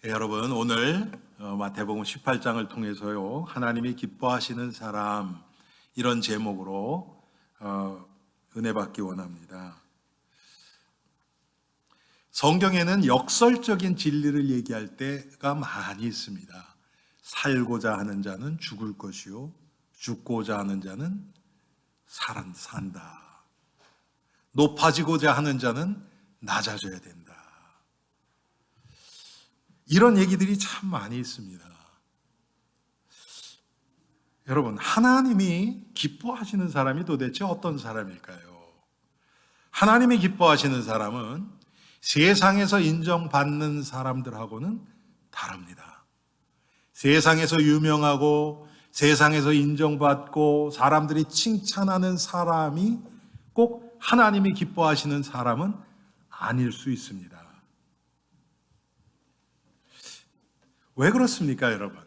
여러분 오늘 마태복음 18장을 통해서요 하나님이 기뻐하시는 사람 이런 제목으로 은혜 받기 원합니다. 성경에는 역설적인 진리를 얘기할 때가 많이 있습니다. 살고자 하는 자는 죽을 것이요 죽고자 하는 자는 산다. 높아지고자 하는 자는 낮아져야 된다. 이런 얘기들이 참 많이 있습니다. 여러분, 하나님이 기뻐하시는 사람이 도대체 어떤 사람일까요? 하나님이 기뻐하시는 사람은 세상에서 인정받는 사람들하고는 다릅니다. 세상에서 유명하고 세상에서 인정받고 사람들이 칭찬하는 사람이 꼭 하나님이 기뻐하시는 사람은 아닐 수 있습니다. 왜 그렇습니까, 여러분?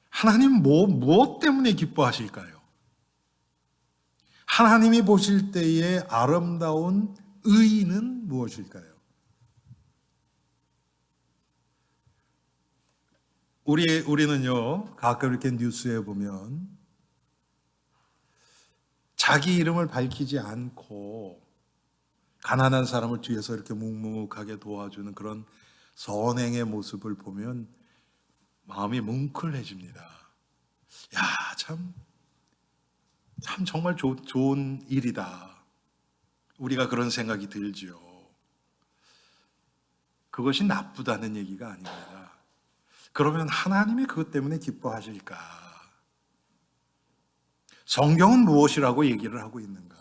하나님 무엇 때문에 기뻐하실까요? 하나님이 보실 때의 아름다운 의의는 무엇일까요? 우리는요, 가끔 이렇게 뉴스에 보면 자기 이름을 밝히지 않고 가난한 사람을 뒤에서 이렇게 묵묵하게 도와주는 그런 선행의 모습을 보면 마음이 뭉클해집니다. 야, 참 정말 좋은 일이다. 우리가 그런 생각이 들지요. 그것이 나쁘다는 얘기가 아닙니다. 그러면 하나님이 그것 때문에 기뻐하실까? 성경은 무엇이라고 얘기를 하고 있는가?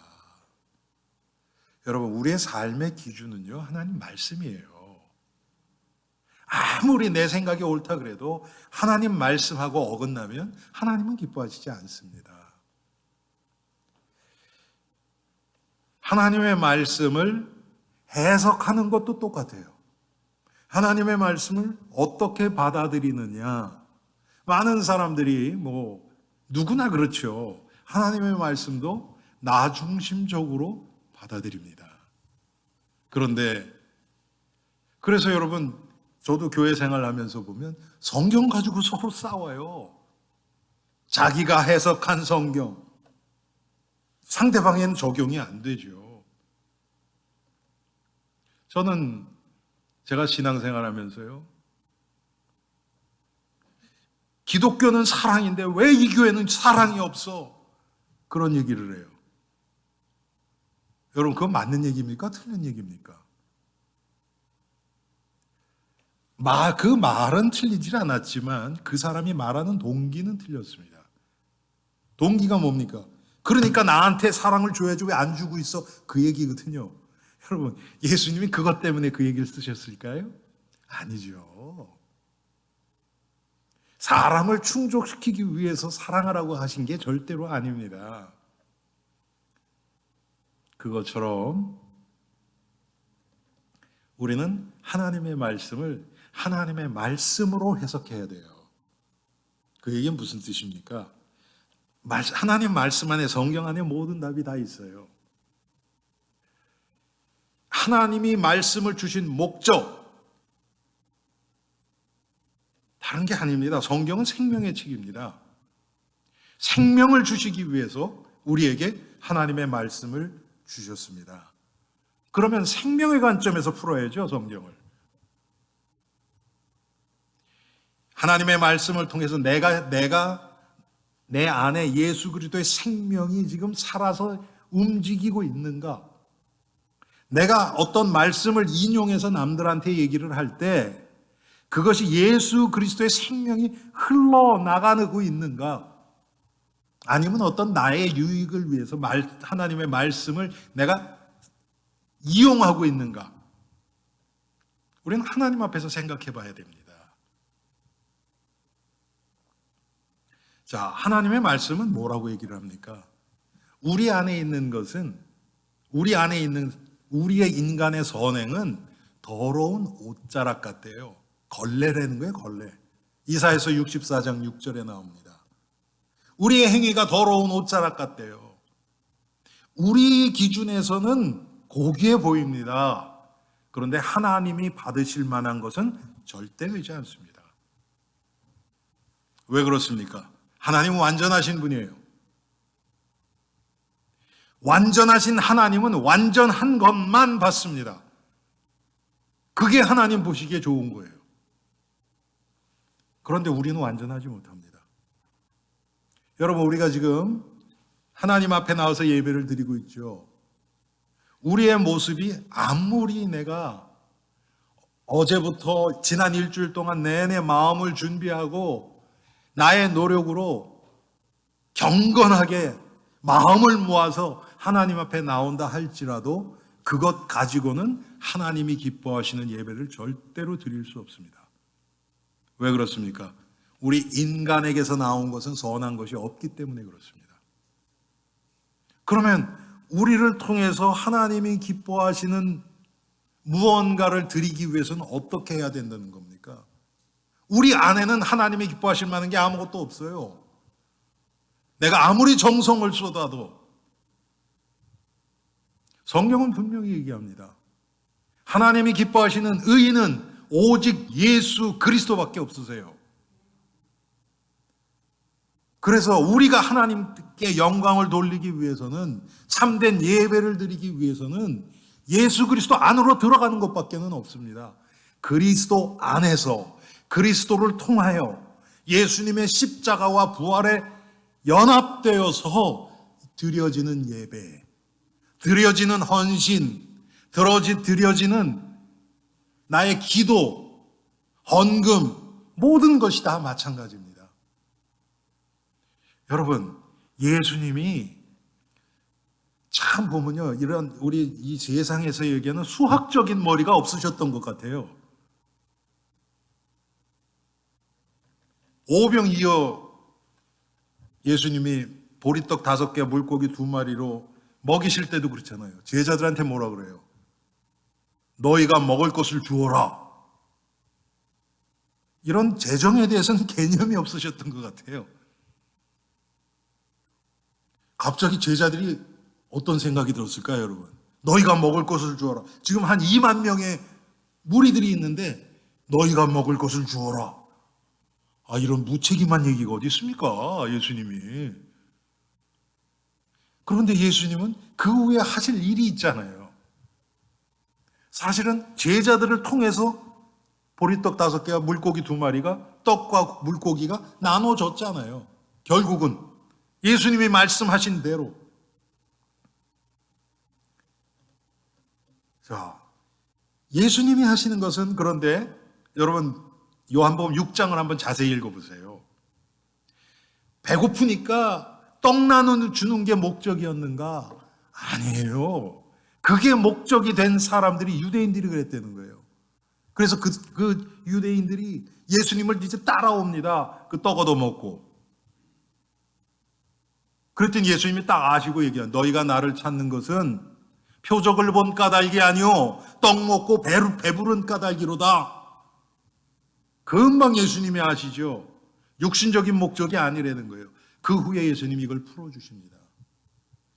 여러분, 우리의 삶의 기준은요, 하나님 말씀이에요. 아무리 내 생각이 옳다 그래도 하나님 말씀하고 어긋나면 하나님은 기뻐하시지 않습니다. 하나님의 말씀을 해석하는 것도 똑같아요. 하나님의 말씀을 어떻게 받아들이느냐. 많은 사람들이 누구나 그렇죠. 하나님의 말씀도 나 중심적으로 받아들입니다. 그래서 여러분, 저도 교회 생활하면서 보면 성경 가지고 서로 싸워요. 자기가 해석한 성경, 상대방에는 적용이 안 되죠. 저는 제가 신앙생활하면서요, 기독교는 사랑인데 왜 이 교회는 사랑이 없어? 그런 얘기를 해요. 여러분, 그건 맞는 얘기입니까? 틀린 얘기입니까? 그 말은 틀리질 않았지만 그 사람이 말하는 동기는 틀렸습니다. 동기가 뭡니까? 그러니까 나한테 사랑을 줘야지 왜 안 주고 있어? 그 얘기거든요. 여러분, 예수님이 그것 때문에 그 얘기를 쓰셨을까요? 아니죠. 사람을 충족시키기 위해서 사랑하라고 하신 게 절대로 아닙니다. 그것처럼 우리는 하나님의 말씀을 하나님의 말씀으로 해석해야 돼요. 그 얘기는 무슨 뜻입니까? 하나님 말씀 안에, 성경 안에 모든 답이 다 있어요. 하나님이 말씀을 주신 목적, 다른 게 아닙니다. 성경은 생명의 책입니다. 생명을 주시기 위해서 우리에게 하나님의 말씀을 주셨습니다. 그러면 생명의 관점에서 풀어야죠, 성경을. 하나님의 말씀을 통해서 내가 내 안에 예수 그리스도의 생명이 지금 살아서 움직이고 있는가? 내가 어떤 말씀을 인용해서 남들한테 얘기를 할 때 그것이 예수 그리스도의 생명이 흘러나가고 있는가? 아니면 어떤 나의 유익을 위해서 하나님의 말씀을 내가 이용하고 있는가? 우리는 하나님 앞에서 생각해 봐야 됩니다. 자, 하나님의 말씀은 뭐라고 얘기를 합니까? 우리 안에 있는 것은, 우리의 인간의 선행은 더러운 옷자락 같대요. 걸레라는 거예요, 걸레. 이사야서 64장 6절에 나옵니다. 우리의 행위가 더러운 옷자락 같대요. 우리 기준에서는 고귀해 보입니다. 그런데 하나님이 받으실 만한 것은 절대 되지 않습니다. 왜 그렇습니까? 하나님은 완전하신 분이에요. 완전하신 하나님은 완전한 것만 받습니다. 그게 하나님 보시기에 좋은 거예요. 그런데 우리는 완전하지 못합니다. 여러분, 우리가 지금 하나님 앞에 나와서 예배를 드리고 있죠. 우리의 모습이 아무리 내가 어제부터 지난 일주일 동안 내내 마음을 준비하고 나의 노력으로 경건하게 마음을 모아서 하나님 앞에 나온다 할지라도 그것 가지고는 하나님이 기뻐하시는 예배를 절대로 드릴 수 없습니다. 왜 그렇습니까? 우리 인간에게서 나온 것은 선한 것이 없기 때문에 그렇습니다. 그러면 우리를 통해서 하나님이 기뻐하시는 무언가를 드리기 위해서는 어떻게 해야 된다는 겁니까? 우리 안에는 하나님이 기뻐하실 만한 게 아무것도 없어요. 내가 아무리 정성을 쏟아도 성경은 분명히 얘기합니다. 하나님이 기뻐하시는 의인은 오직 예수 그리스도밖에 없으세요. 그래서 우리가 하나님께 영광을 돌리기 위해서는, 참된 예배를 드리기 위해서는 예수 그리스도 안으로 들어가는 것밖에는 없습니다. 그리스도 안에서 그리스도를 통하여 예수님의 십자가와 부활에 연합되어서 드려지는 예배, 드려지는 헌신, 드려지는 나의 기도, 헌금, 모든 것이 다 마찬가지입니다. 여러분, 예수님이 참 보면요, 이런 우리 이 세상에서 얘기하는 수학적인 머리가 없으셨던 것 같아요. 오병이어 예수님이 보리떡 5개, 물고기 2마리로 먹이실 때도 그렇잖아요. 제자들한테 뭐라 그래요? 너희가 먹을 것을 주어라. 이런 재정에 대해서는 개념이 없으셨던 것 같아요. 갑자기 제자들이 어떤 생각이 들었을까요, 여러분? 너희가 먹을 것을 주어라. 지금 한 2만 명의 무리들이 있는데 너희가 먹을 것을 주어라. 이런 무책임한 얘기가 어디 있습니까, 예수님이. 그런데 예수님은 그 후에 하실 일이 있잖아요. 사실은 제자들을 통해서 보리떡 5개와 물고기 2마리가, 떡과 물고기가 나눠졌잖아요. 결국은 예수님이 말씀하신 대로. 자, 예수님이 하시는 것은, 그런데 여러분 요한복음 6장을 한번 자세히 읽어보세요. 배고프니까 떡 나누 주는 게 목적이었는가? 아니에요. 그게 목적이 된 사람들이 유대인들이 그랬다는 거예요. 그래서 그 유대인들이 예수님을 이제 따라옵니다. 그 떡 얻어먹고. 그랬더니 예수님이 딱 아시고 얘기해요. 너희가 나를 찾는 것은 표적을 본 까닭이 아니오, 떡 먹고 배부른 까닭이로다. 금방 예수님이 아시죠. 육신적인 목적이 아니라는 거예요. 그 후에 예수님이 이걸 풀어주십니다.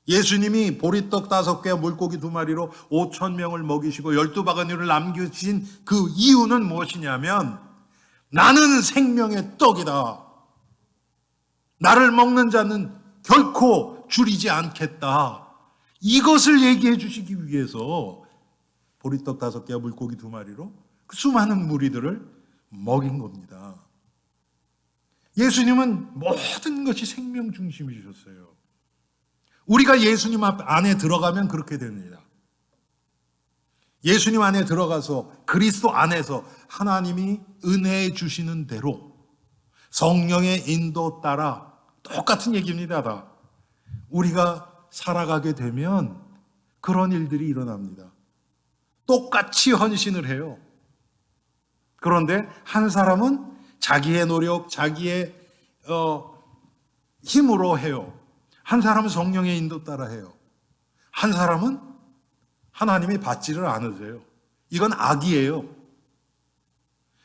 예수님이 보리떡 5개와 물고기 2마리로 5,000명을 먹이시고 12바구니를 남기신 그 이유는 무엇이냐면, 나는 생명의 떡이다. 나를 먹는 자는 결코 줄이지 않겠다. 이것을 얘기해 주시기 위해서 보리떡 5개와 물고기 2마리로 그 수많은 무리들을 먹인 겁니다. 예수님은 모든 것이 생명 중심이셨어요. 우리가 예수님 안에 들어가면 그렇게 됩니다. 예수님 안에 들어가서 그리스도 안에서 하나님이 은혜해 주시는 대로 성령의 인도 따라, 똑같은 얘기입니다. 다. 우리가 살아가게 되면 그런 일들이 일어납니다. 똑같이 헌신을 해요. 그런데 한 사람은 자기의 노력, 자기의 힘으로 해요. 한 사람은 성령의 인도 따라 해요. 한 사람은 하나님이 받지를 않으세요. 이건 악이에요.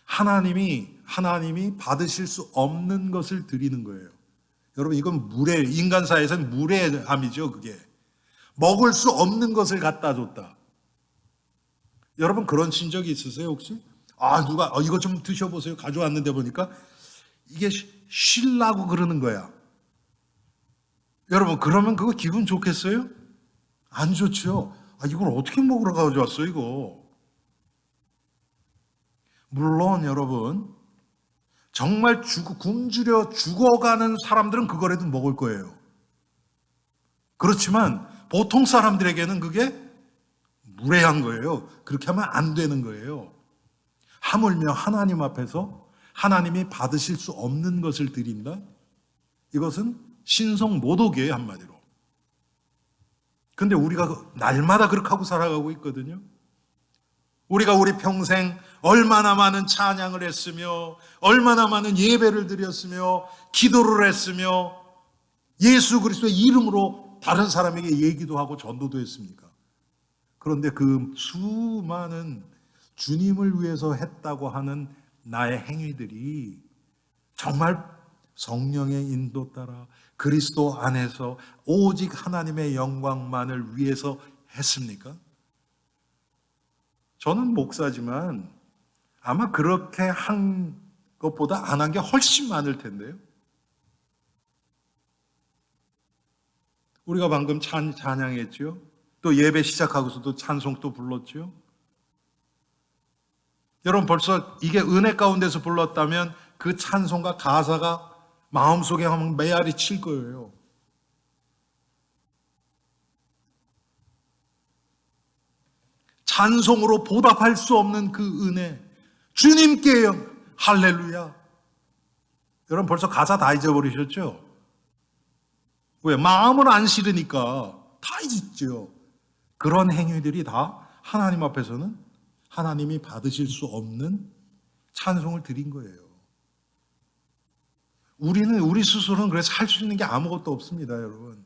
하나님이 받으실 수 없는 것을 드리는 거예요. 여러분, 이건 인간사에서는 무례함이죠. 그게 먹을 수 없는 것을 갖다 줬다. 여러분, 그런 친적이 있으세요 혹시? 누가 이거 좀 드셔보세요. 가져왔는데 보니까 이게 쉴라고 그러는 거야. 여러분, 그러면 그거 기분 좋겠어요? 안 좋죠. 이걸 어떻게 먹으러 가져왔어 이거. 물론 여러분, 정말 굶주려 죽어가는 사람들은 그거라도 먹을 거예요. 그렇지만 보통 사람들에게는 그게 무례한 거예요. 그렇게 하면 안 되는 거예요. 하물며 하나님 앞에서 하나님이 받으실 수 없는 것을 드린다? 이것은 신성 모독이에요, 한마디로. 근데 우리가 날마다 그렇게 하고 살아가고 있거든요. 우리가 우리 평생 얼마나 많은 찬양을 했으며 얼마나 많은 예배를 드렸으며 기도를 했으며 예수 그리스도의 이름으로 다른 사람에게 얘기도 하고 전도도 했습니까? 그런데 그 수많은 주님을 위해서 했다고 하는 나의 행위들이 정말 성령의 인도 따라 그리스도 안에서 오직 하나님의 영광만을 위해서 했습니까? 저는 목사지만 아마 그렇게 한 것보다 안 한 게 훨씬 많을 텐데요. 우리가 방금 찬양했죠. 또 예배 시작하고서도 찬송 또 불렀죠. 여러분, 벌써 이게 은혜 가운데서 불렀다면 그 찬송과 가사가 마음속에 한번 메아리 칠 거예요. 찬송으로 보답할 수 없는 그 은혜, 주님께 할렐루야. 여러분, 벌써 가사 다 잊어버리셨죠? 왜? 마음은 안 싫으니까 다 잊죠. 그런 행위들이 다 하나님 앞에서는 하나님이 받으실 수 없는 찬송을 드린 거예요. 우리 스스로는 그래서 할 수 있는 게 아무것도 없습니다, 여러분.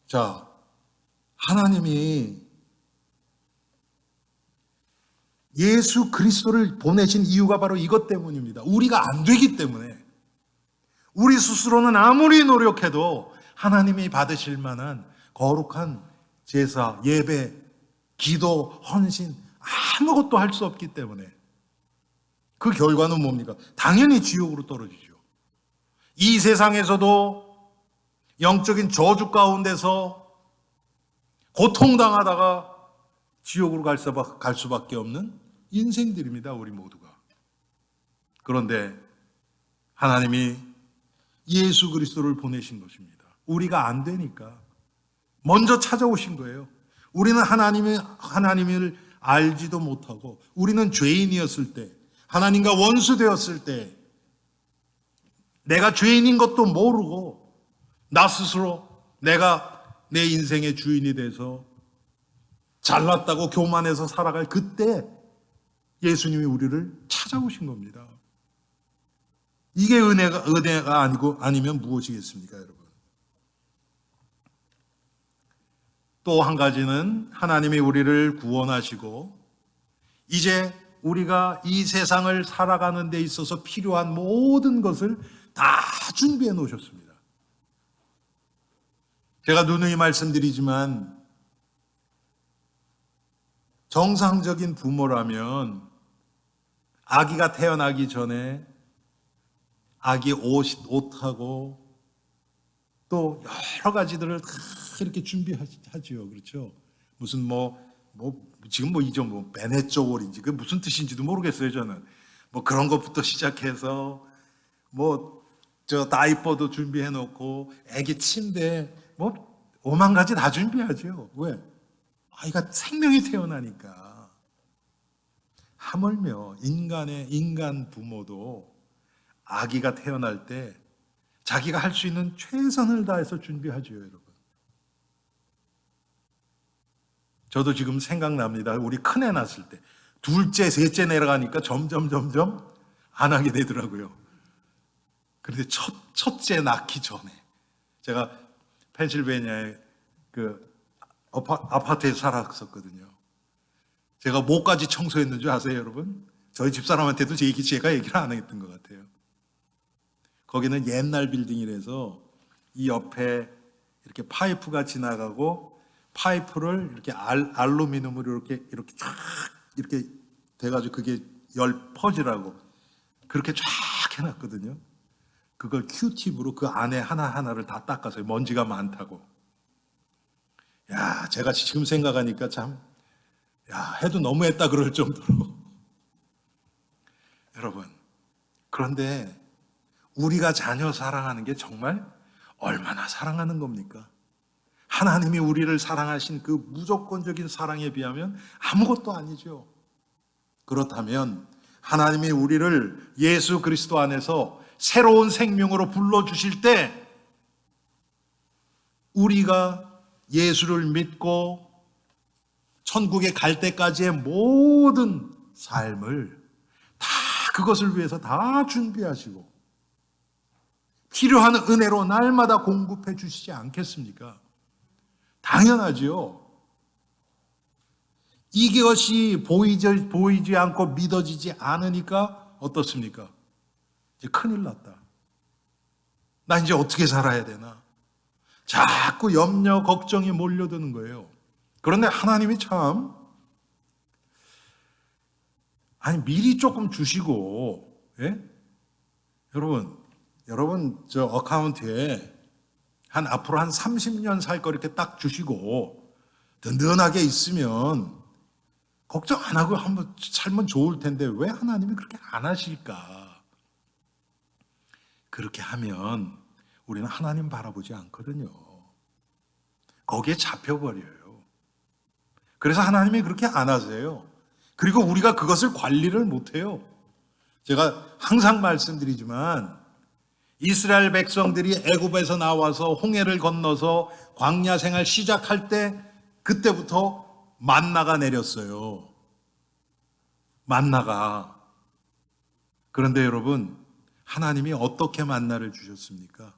자, 하나님이 예수 그리스도를 보내신 이유가 바로 이것 때문입니다. 우리가 안 되기 때문에. 우리 스스로는 아무리 노력해도 하나님이 받으실 만한 거룩한 제사, 예배, 기도, 헌신 아무것도 할 수 없기 때문에 그 결과는 뭡니까? 당연히 지옥으로 떨어지죠. 이 세상에서도 영적인 저주 가운데서 고통당하다가 지옥으로 갈 수밖에 없는 인생들입니다, 우리 모두가. 그런데 하나님이 예수 그리스도를 보내신 것입니다. 우리가 안 되니까 먼저 찾아오신 거예요. 우리는 하나님을 알지도 못하고 우리는 죄인이었을 때, 하나님과 원수되었을 때, 내가 죄인인 것도 모르고 나 스스로 내가 내 인생의 주인이 돼서 잘났다고 교만해서 살아갈 그때 예수님이 우리를 찾아오신 겁니다. 이게 은혜가 아니면 무엇이겠습니까, 여러분? 또 한 가지는 하나님이 우리를 구원하시고 이제 우리가 이 세상을 살아가는 데 있어서 필요한 모든 것을 다 준비해 놓으셨습니다. 제가 누누이 말씀드리지만 정상적인 부모라면 아기가 태어나기 전에 아기 옷하고 또 여러 가지들을 다 이렇게 준비하지요. 그렇죠? 무슨 지금 이전 베네쪼홀인지 그 무슨 뜻인지도 모르겠어요, 저는. 그런 것부터 시작해서 저 다이퍼도 준비해 놓고 아기 침대 오만 가지 다 준비하죠. 왜? 아이가 생명이 태어나니까. 하물며 인간 부모도 아기가 태어날 때 자기가 할 수 있는 최선을 다해서 준비하죠, 여러분. 저도 지금 생각납니다. 우리 큰애 낳았을 때 둘째, 셋째 내려가니까 점점 안 하게 되더라고요. 그런데 첫째 낳기 전에 제가 펜실베니아에 그 아파트에 살았었거든요. 제가 뭐까지 청소했는 줄 아세요, 여러분? 저희 집사람한테도 제가 얘기를 안 했던 것 같아요. 거기는 옛날 빌딩이라서 이 옆에 이렇게 파이프가 지나가고 파이프를 이렇게 알루미늄으로 이렇게 쫙 이렇게 돼가지고 그게 열 퍼지라고 그렇게 쫙 해놨거든요. 그걸 큐팁으로 그 안에 하나하나를 다 닦아서요. 먼지가 많다고. 야, 제가 지금 생각하니까 참, 야, 해도 너무했다 그럴 정도로. 여러분, 그런데 우리가 자녀 사랑하는 게 정말 얼마나 사랑하는 겁니까? 하나님이 우리를 사랑하신 그 무조건적인 사랑에 비하면 아무것도 아니죠. 그렇다면 하나님이 우리를 예수 그리스도 안에서 새로운 생명으로 불러주실 때 우리가 예수를 믿고 천국에 갈 때까지의 모든 삶을 다 그것을 위해서 다 준비하시고 필요한 은혜로 날마다 공급해 주시지 않겠습니까? 당연하지요. 이것이 보이지 않고 믿어지지 않으니까 어떻습니까? 이제 큰일 났다. 나 이제 어떻게 살아야 되나? 자꾸 염려, 걱정이 몰려드는 거예요. 그런데 하나님이 참, 미리 조금 주시고, 예? 여러분, 저 어카운트에 앞으로 한 30년 살 거 이렇게 딱 주시고, 든든하게 있으면, 걱정 안 하고 한번 살면 좋을 텐데, 왜 하나님이 그렇게 안 하실까? 그렇게 하면, 우리는 하나님 바라보지 않거든요. 거기에 잡혀버려요. 그래서 하나님이 그렇게 안 하세요. 그리고 우리가 그것을 관리를 못해요. 제가 항상 말씀드리지만 이스라엘 백성들이 애굽에서 나와서 홍해를 건너서 광야 생활 시작할 때 그때부터 만나가 내렸어요. 만나가. 그런데 여러분, 하나님이 어떻게 만나를 주셨습니까?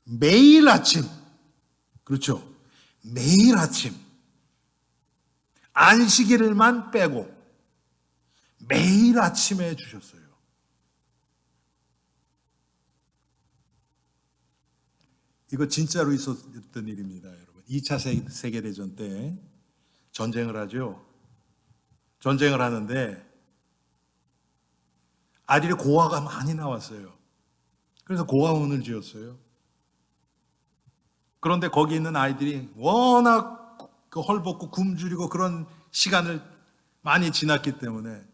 매일 아침, 그렇죠? 매일 아침, 안식일만 빼고 매일 아침에 주셨어요. 이거 진짜로 있었던 일입니다, 여러분. 2차 세계대전 때 전쟁을 하죠. 전쟁을 하는데 아들이 고아가 많이 나왔어요. 그래서 고아원을 지었어요. 그런데 거기 있는 아이들이 워낙 헐벗고 굶주리고 그런 시간을 많이 지났기 때문에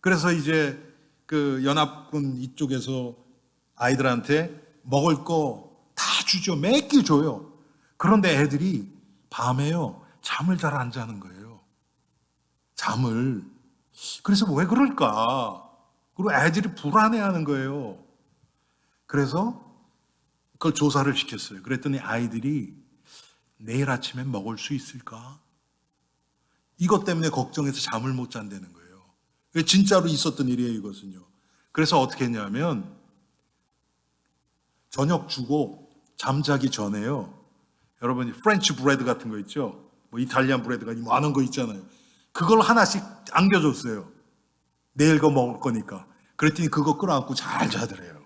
그래서 이제 그 연합군 이쪽에서 아이들한테 먹을 거 다 주죠. 몇 끼 줘요. 그런데 애들이 밤에요. 잠을 잘 안 자는 거예요. 잠을. 그래서 왜 그럴까? 그리고 애들이 불안해하는 거예요. 그래서 그걸 조사를 시켰어요. 그랬더니 아이들이 내일 아침에 먹을 수 있을까? 이것 때문에 걱정해서 잠을 못 잔다는 거예요. 진짜로 있었던 일이에요, 이것은요. 그래서 어떻게 했냐면 저녁 주고 잠자기 전에요. 여러분이 프렌치 브레드 같은 거 있죠? 뭐 이탈리안 브레드가 많은 거 있잖아요. 그걸 하나씩 안겨줬어요. 내일 거 먹을 거니까. 그랬더니 그거 끌어안고 잘 자더래요.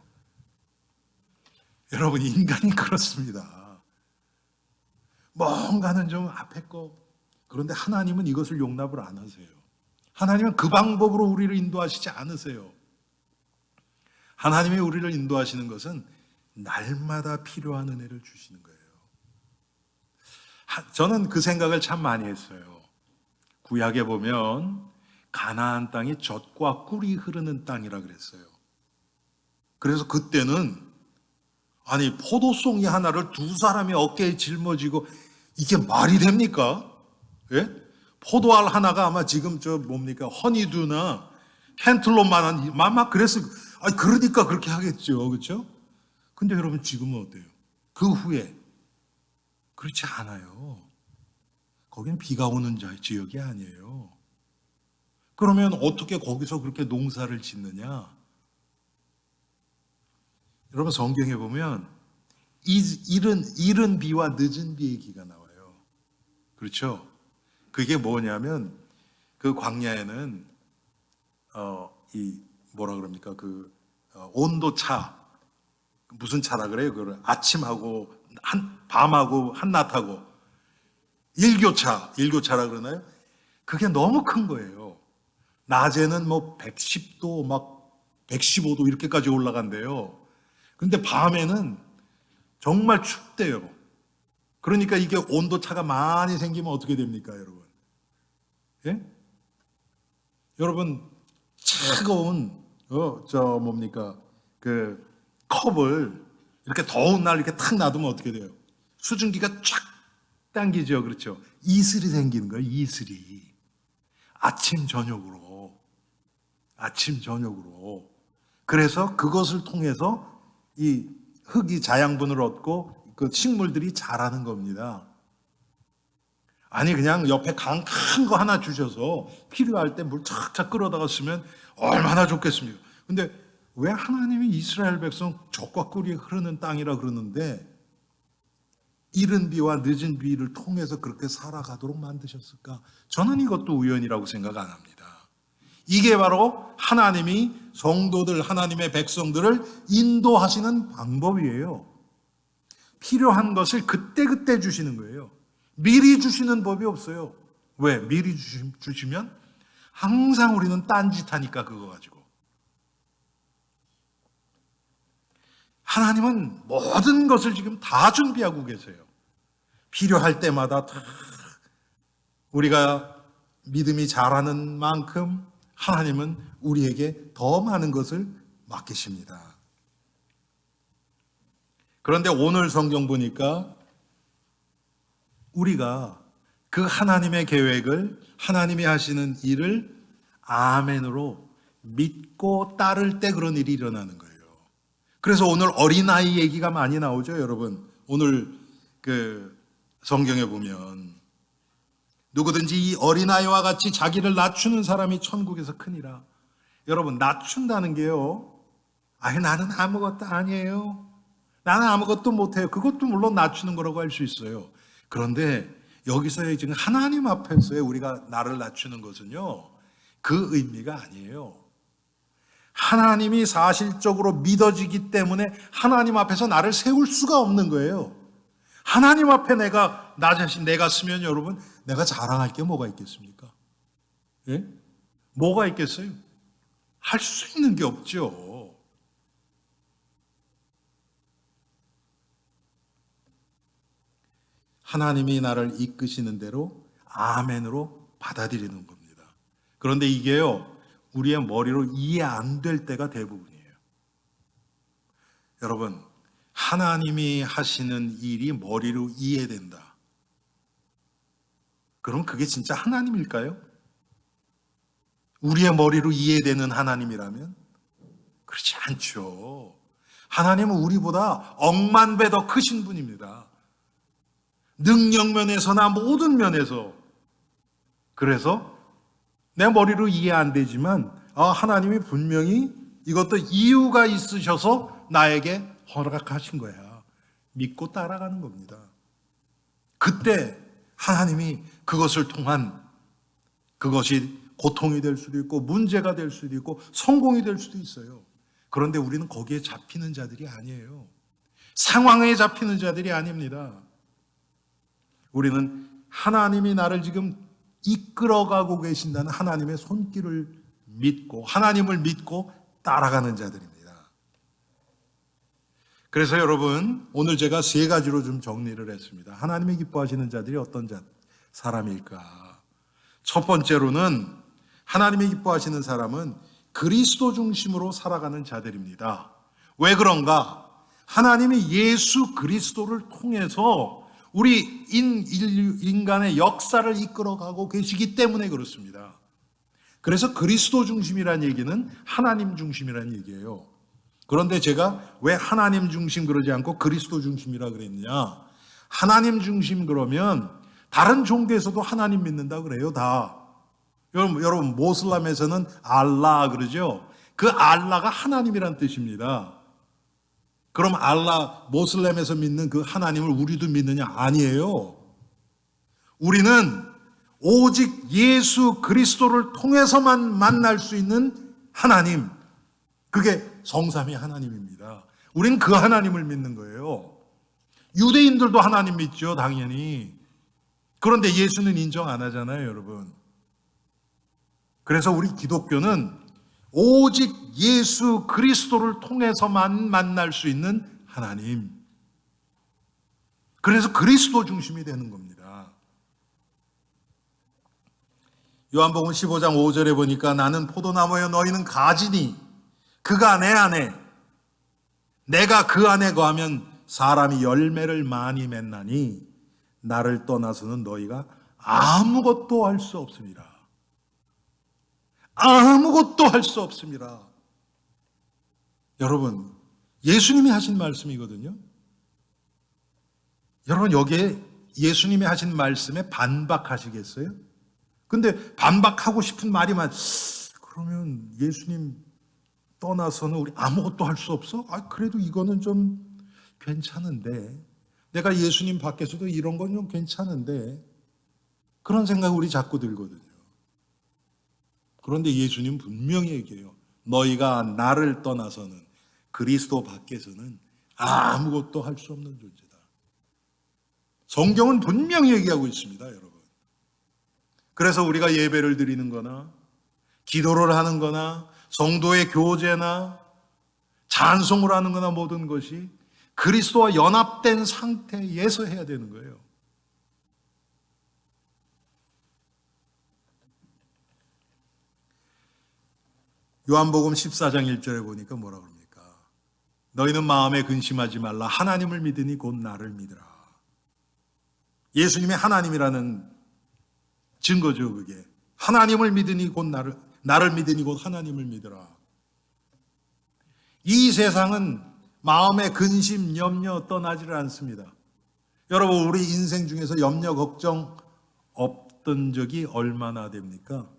여러분, 인간이 그렇습니다. 뭔가는 좀 앞에 거. 그런데 하나님은 이것을 용납을 안 하세요. 하나님은 그 방법으로 우리를 인도하시지 않으세요. 하나님이 우리를 인도하시는 것은 날마다 필요한 은혜를 주시는 거예요. 저는 그 생각을 참 많이 했어요. 구약에 보면 가나안 땅이 젖과 꿀이 흐르는 땅이라 그랬어요. 그래서 그때는 포도송이 하나를 두 사람이 어깨에 짊어지고 이게 말이 됩니까? 예? 포도알 하나가 아마 지금 허니두나 캔틀론만한 막 그랬을 그러니까 그렇게 하겠죠. 그렇죠? 근데 여러분 지금은 어때요? 그 후에 그렇지 않아요. 거긴 비가 오는 지역이 아니에요. 그러면 어떻게 거기서 그렇게 농사를 짓느냐? 여러분 성경에 보면 이른 비와 늦은 비 얘기가 나와요. 그렇죠? 그게 뭐냐면 그 광야에는 온도차 무슨 차라 그래요? 그걸 아침하고 밤하고 한낮하고 일교차라 그러나요? 그게 너무 큰 거예요. 낮에는 뭐 110도 막 115도 이렇게까지 올라간대요. 근데 밤에는 정말 춥대요. 그러니까 이게 온도 차가 많이 생기면 어떻게 됩니까, 여러분? 예? 여러분, 차가운 그 컵을 이렇게 더운 날 이렇게 탁 놔두면 어떻게 돼요? 수증기가 쫙 당기죠. 그렇죠? 이슬이 생기는 거예요. 이슬이. 아침 저녁으로. 그래서 그것을 통해서 이 흙이 자양분을 얻고 그 식물들이 자라는 겁니다. 아니 그냥 옆에 강 큰 거 하나 주셔서 필요할 때 물 착착 끌어다가 쓰면 얼마나 좋겠습니까? 근데 왜 하나님이 이스라엘 백성 젖과 꿀이 흐르는 땅이라 그러는데 이른 비와 늦은 비를 통해서 그렇게 살아가도록 만드셨을까? 저는 이것도 우연이라고 생각 안 합니다. 이게 바로 하나님이 성도들, 하나님의 백성들을 인도하시는 방법이에요. 필요한 것을 그때그때 주시는 거예요. 미리 주시는 법이 없어요. 왜? 미리 주시면 항상 우리는 딴짓하니까 그거 가지고. 하나님은 모든 것을 지금 다 준비하고 계세요. 필요할 때마다 다 우리가 믿음이 자라는 만큼 하나님은 우리에게 더 많은 것을 맡기십니다. 그런데 오늘 성경 보니까 우리가 그 하나님의 계획을, 하나님이 하시는 일을 아멘으로 믿고 따를 때 그런 일이 일어나는 거예요. 그래서 오늘 어린아이 얘기가 많이 나오죠, 여러분. 오늘 그 성경에 보면 누구든지 이 어린아이와 같이 자기를 낮추는 사람이 천국에서 크니라. 여러분, 낮춘다는 게요, 나는 아무것도 아니에요, 나는 아무것도 못해요, 그것도 물론 낮추는 거라고 할 수 있어요. 그런데 여기서의 지금 하나님 앞에서의 우리가 나를 낮추는 것은요, 그 의미가 아니에요. 하나님이 사실적으로 믿어지기 때문에 하나님 앞에서 나를 세울 수가 없는 거예요. 하나님 앞에 나 자신 내가 쓰면 여러분, 내가 자랑할 게 뭐가 있겠습니까? 예? 뭐가 있겠어요? 할 수 있는 게 없죠. 하나님이 나를 이끄시는 대로 아멘으로 받아들이는 겁니다. 그런데 이게요, 우리의 머리로 이해 안 될 때가 대부분이에요. 여러분, 하나님이 하시는 일이 머리로 이해된다. 그럼 그게 진짜 하나님일까요? 우리의 머리로 이해되는 하나님이라면? 그렇지 않죠. 하나님은 우리보다 억만 배 더 크신 분입니다. 능력 면에서나 모든 면에서. 그래서 내 머리로 이해 안 되지만 하나님이 분명히 이것도 이유가 있으셔서 나에게 허락하신 거야. 믿고 따라가는 겁니다. 그때 하나님이 그것을 통한, 그것이 고통이 될 수도 있고 문제가 될 수도 있고 성공이 될 수도 있어요. 그런데 우리는 거기에 잡히는 자들이 아니에요. 상황에 잡히는 자들이 아닙니다. 우리는 하나님이 나를 지금 이끌어가고 계신다는 하나님의 손길을 믿고, 하나님을 믿고 따라가는 자들입니다. 그래서 여러분, 오늘 제가 세 가지로 좀 정리를 했습니다. 하나님이 기뻐하시는 자들이 어떤 사람일까? 첫 번째로는 하나님이 기뻐하시는 사람은 그리스도 중심으로 살아가는 자들입니다. 왜 그런가? 하나님이 예수 그리스도를 통해서 우리 인간의 역사를 이끌어가고 계시기 때문에 그렇습니다. 그래서 그리스도 중심이라는 얘기는 하나님 중심이라는 얘기예요. 그런데 제가 왜 하나님 중심 그러지 않고 그리스도 중심이라 그랬냐? 하나님 중심 그러면 다른 종교에서도 하나님 믿는다 그래요, 다. 여러분 모슬람에서는 알라 그러죠? 그 알라가 하나님이란 뜻입니다. 그럼 모슬람에서 믿는 그 하나님을 우리도 믿느냐? 아니에요. 우리는 오직 예수 그리스도를 통해서만 만날 수 있는 하나님, 그게 성삼위 하나님입니다. 우리는 그 하나님을 믿는 거예요. 유대인들도 하나님 믿죠, 당연히. 그런데 예수는 인정 안 하잖아요, 여러분. 그래서 우리 기독교는 오직 예수 그리스도를 통해서만 만날 수 있는 하나님. 그래서 그리스도 중심이 되는 겁니다. 요한복음 15장 5절에 보니까 나는 포도나무여 너희는 가지니 그가 내 안에 내가 그 안에 거하면 사람이 열매를 많이 맺나니 나를 떠나서는 너희가 아무것도 할 수 없습니다. 아무것도 할 수 없습니다. 여러분, 예수님이 하신 말씀이거든요. 여러분, 여기에 예수님이 하신 말씀에 반박하시겠어요? 근데 반박하고 싶은 말이만, 그러면 예수님 떠나서는 우리 아무것도 할 수 없어? 그래도 이거는 좀 괜찮은데. 내가 예수님 밖에서도 이런 건 좀 괜찮은데. 그런 생각이 우리 자꾸 들거든요. 그런데 예수님 분명히 얘기해요. 너희가 나를 떠나서는, 그리스도 밖에서는 아무것도 할 수 없는 존재다. 성경은 분명히 얘기하고 있습니다, 여러분. 그래서 우리가 예배를 드리는 거나 기도를 하는 거나 성도의 교제나 찬송을 하는 거나 모든 것이 그리스도와 연합된 상태에서 해야 되는 거예요. 요한복음 14장 1절에 보니까 뭐라 그럽니까? 너희는 마음에 근심하지 말라. 하나님을 믿으니 곧 나를 믿으라. 예수님이 하나님이라는 증거죠, 그게. 하나님을 믿으니 곧 나를 믿으니 곧 하나님을 믿으라. 이 세상은 마음의 근심, 염려 떠나지를 않습니다. 여러분, 우리 인생 중에서 염려, 걱정 없던 적이 얼마나 됩니까?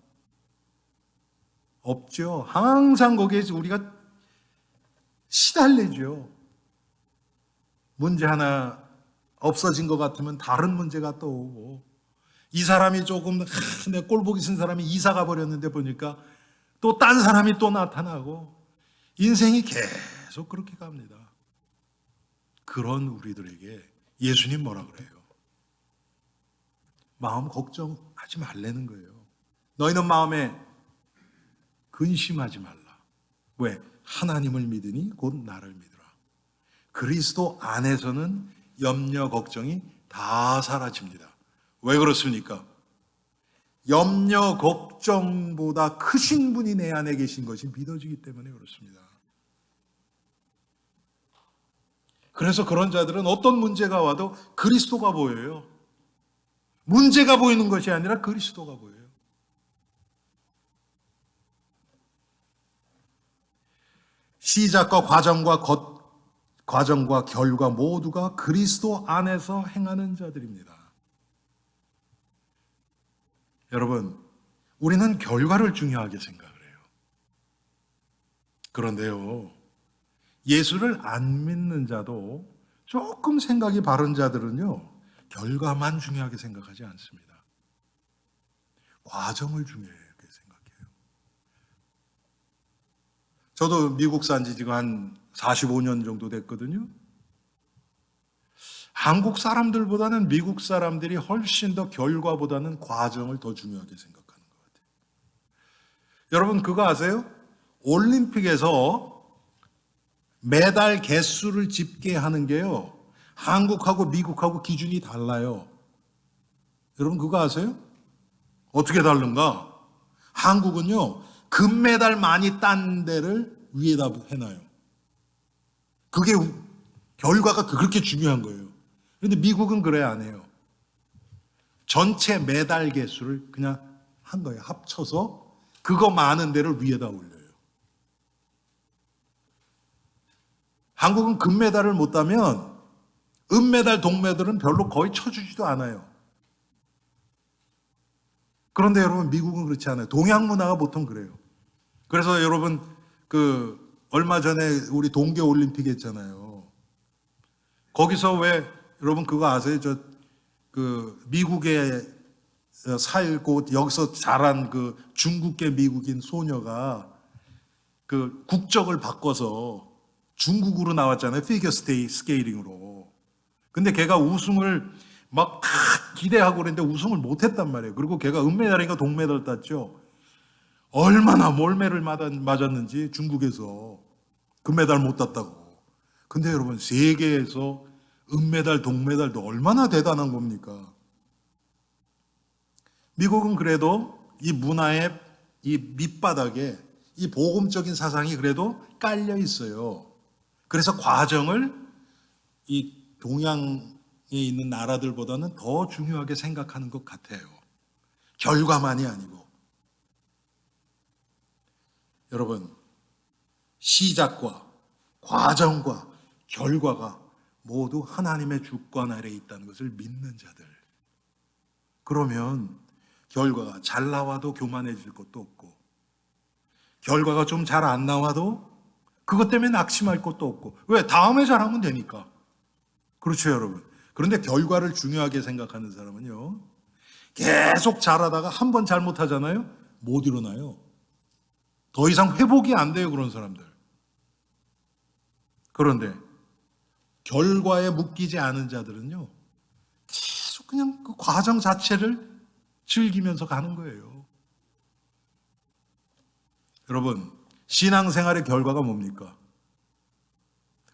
없죠. 항상 거기에서 우리가 시달리죠. 문제 하나 없어진 것 같으면 다른 문제가 또 오고, 이 사람이 조금 내 꼴보기 싫은 사람이 이사가 버렸는데 보니까 또 딴 사람이 또 나타나고, 인생이 계속 그렇게 갑니다. 그런 우리들에게 예수님 뭐라 그래요? 마음 걱정하지 말라는 거예요. 너희는 마음에 근심하지 말라. 왜? 하나님을 믿으니 곧 나를 믿으라. 그리스도 안에서는 염려, 걱정이 다 사라집니다. 왜 그렇습니까? 염려, 걱정보다 크신 분이 내 안에 계신 것이 믿어지기 때문에 그렇습니다. 그래서 그런 자들은 어떤 문제가 와도 그리스도가 보여요. 문제가 보이는 것이 아니라 그리스도가 보여요. 시작과 과정과 결과 모두가 그리스도 안에서 행하는 자들입니다. 여러분, 우리는 결과를 중요하게 생각을 해요. 그런데요, 예수를 안 믿는 자도 조금 생각이 바른 자들은요, 결과만 중요하게 생각하지 않습니다. 과정을 중요하게 생각해요. 저도 미국 산 지 지금 한 45년 정도 됐거든요. 한국 사람들보다는 미국 사람들이 훨씬 더 결과보다는 과정을 더 중요하게 생각하는 것 같아요. 여러분, 그거 아세요? 올림픽에서 메달 개수를 집계하는 게요, 한국하고 미국하고 기준이 달라요. 여러분, 그거 아세요? 어떻게 다른가? 한국은요, 금메달 많이 딴 데를 위에다 해놔요. 그게 결과가 그렇게 중요한 거예요. 그런데 미국은 그래 안 해요. 전체 메달 개수를 그냥 한 거예요. 합쳐서 그거 많은 데를 위에다 올려요. 한국은 금메달을 못 따면 은메달, 동메달은 별로 거의 쳐주지도 않아요. 그런데 여러분, 미국은 그렇지 않아요. 동양 문화가 보통 그래요. 그래서 여러분, 얼마 전에 우리 동계올림픽 했잖아요. 거기서 왜, 여러분 그거 아세요? 미국에 살고 여기서 자란 중국계 미국인 소녀가 국적을 바꿔서 중국으로 나왔잖아요. 피겨 스케이팅으로. 근데 걔가 우승을 막 기대하고 그랬는데 우승을 못했단 말이에요. 그리고 걔가 은메달인가 동메달 땄죠. 얼마나 몰매를 맞았는지 중국에서 금메달 못 땄다고. 근데 여러분 세계에서 은메달 동메달도 얼마나 대단한 겁니까? 미국은 그래도 이 문화의 이 밑바닥에 이 복음적인 사상이 그래도 깔려 있어요. 그래서 과정을 이 동양에 있는 나라들보다는 더 중요하게 생각하는 것 같아요. 결과만이 아니고. 여러분, 시작과 과정과 결과가 모두 하나님의 주권 아래에 있다는 것을 믿는 자들. 그러면 결과가 잘 나와도 교만해질 것도 없고, 결과가 좀 잘 안 나와도 그것 때문에 낙심할 것도 없고. 왜? 다음에 잘하면 되니까. 그렇죠, 여러분. 그런데 결과를 중요하게 생각하는 사람은요, 계속 잘하다가 한 번 잘못하잖아요? 못 일어나요. 더 이상 회복이 안 돼요, 그런 사람들. 그런데 결과에 묶이지 않은 자들은요, 계속 그냥 그 과정 자체를 즐기면서 가는 거예요. 여러분, 신앙생활의 결과가 뭡니까?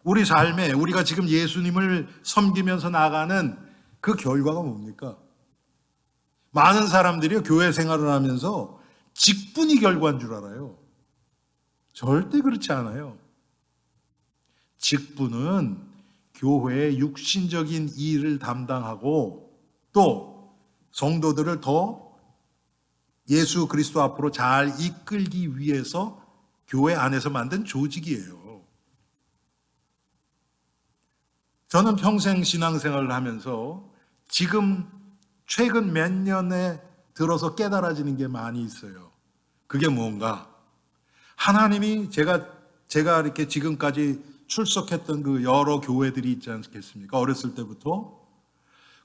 우리 삶에 우리가 지금 예수님을 섬기면서 나가는 그 결과가 뭡니까? 많은 사람들이 교회 생활을 하면서 직분이 결과인 줄 알아요. 절대 그렇지 않아요. 직분은 교회의 육신적인 일을 담당하고 또 성도들을 더 예수 그리스도 앞으로 잘 이끌기 위해서 교회 안에서 만든 조직이에요. 저는 평생 신앙생활을 하면서 지금 최근 몇 년에 들어서 깨달아지는 게 많이 있어요. 그게 뭔가? 하나님이 제가 이렇게 지금까지 출석했던 그 여러 교회들이 있지 않겠습니까? 어렸을 때부터.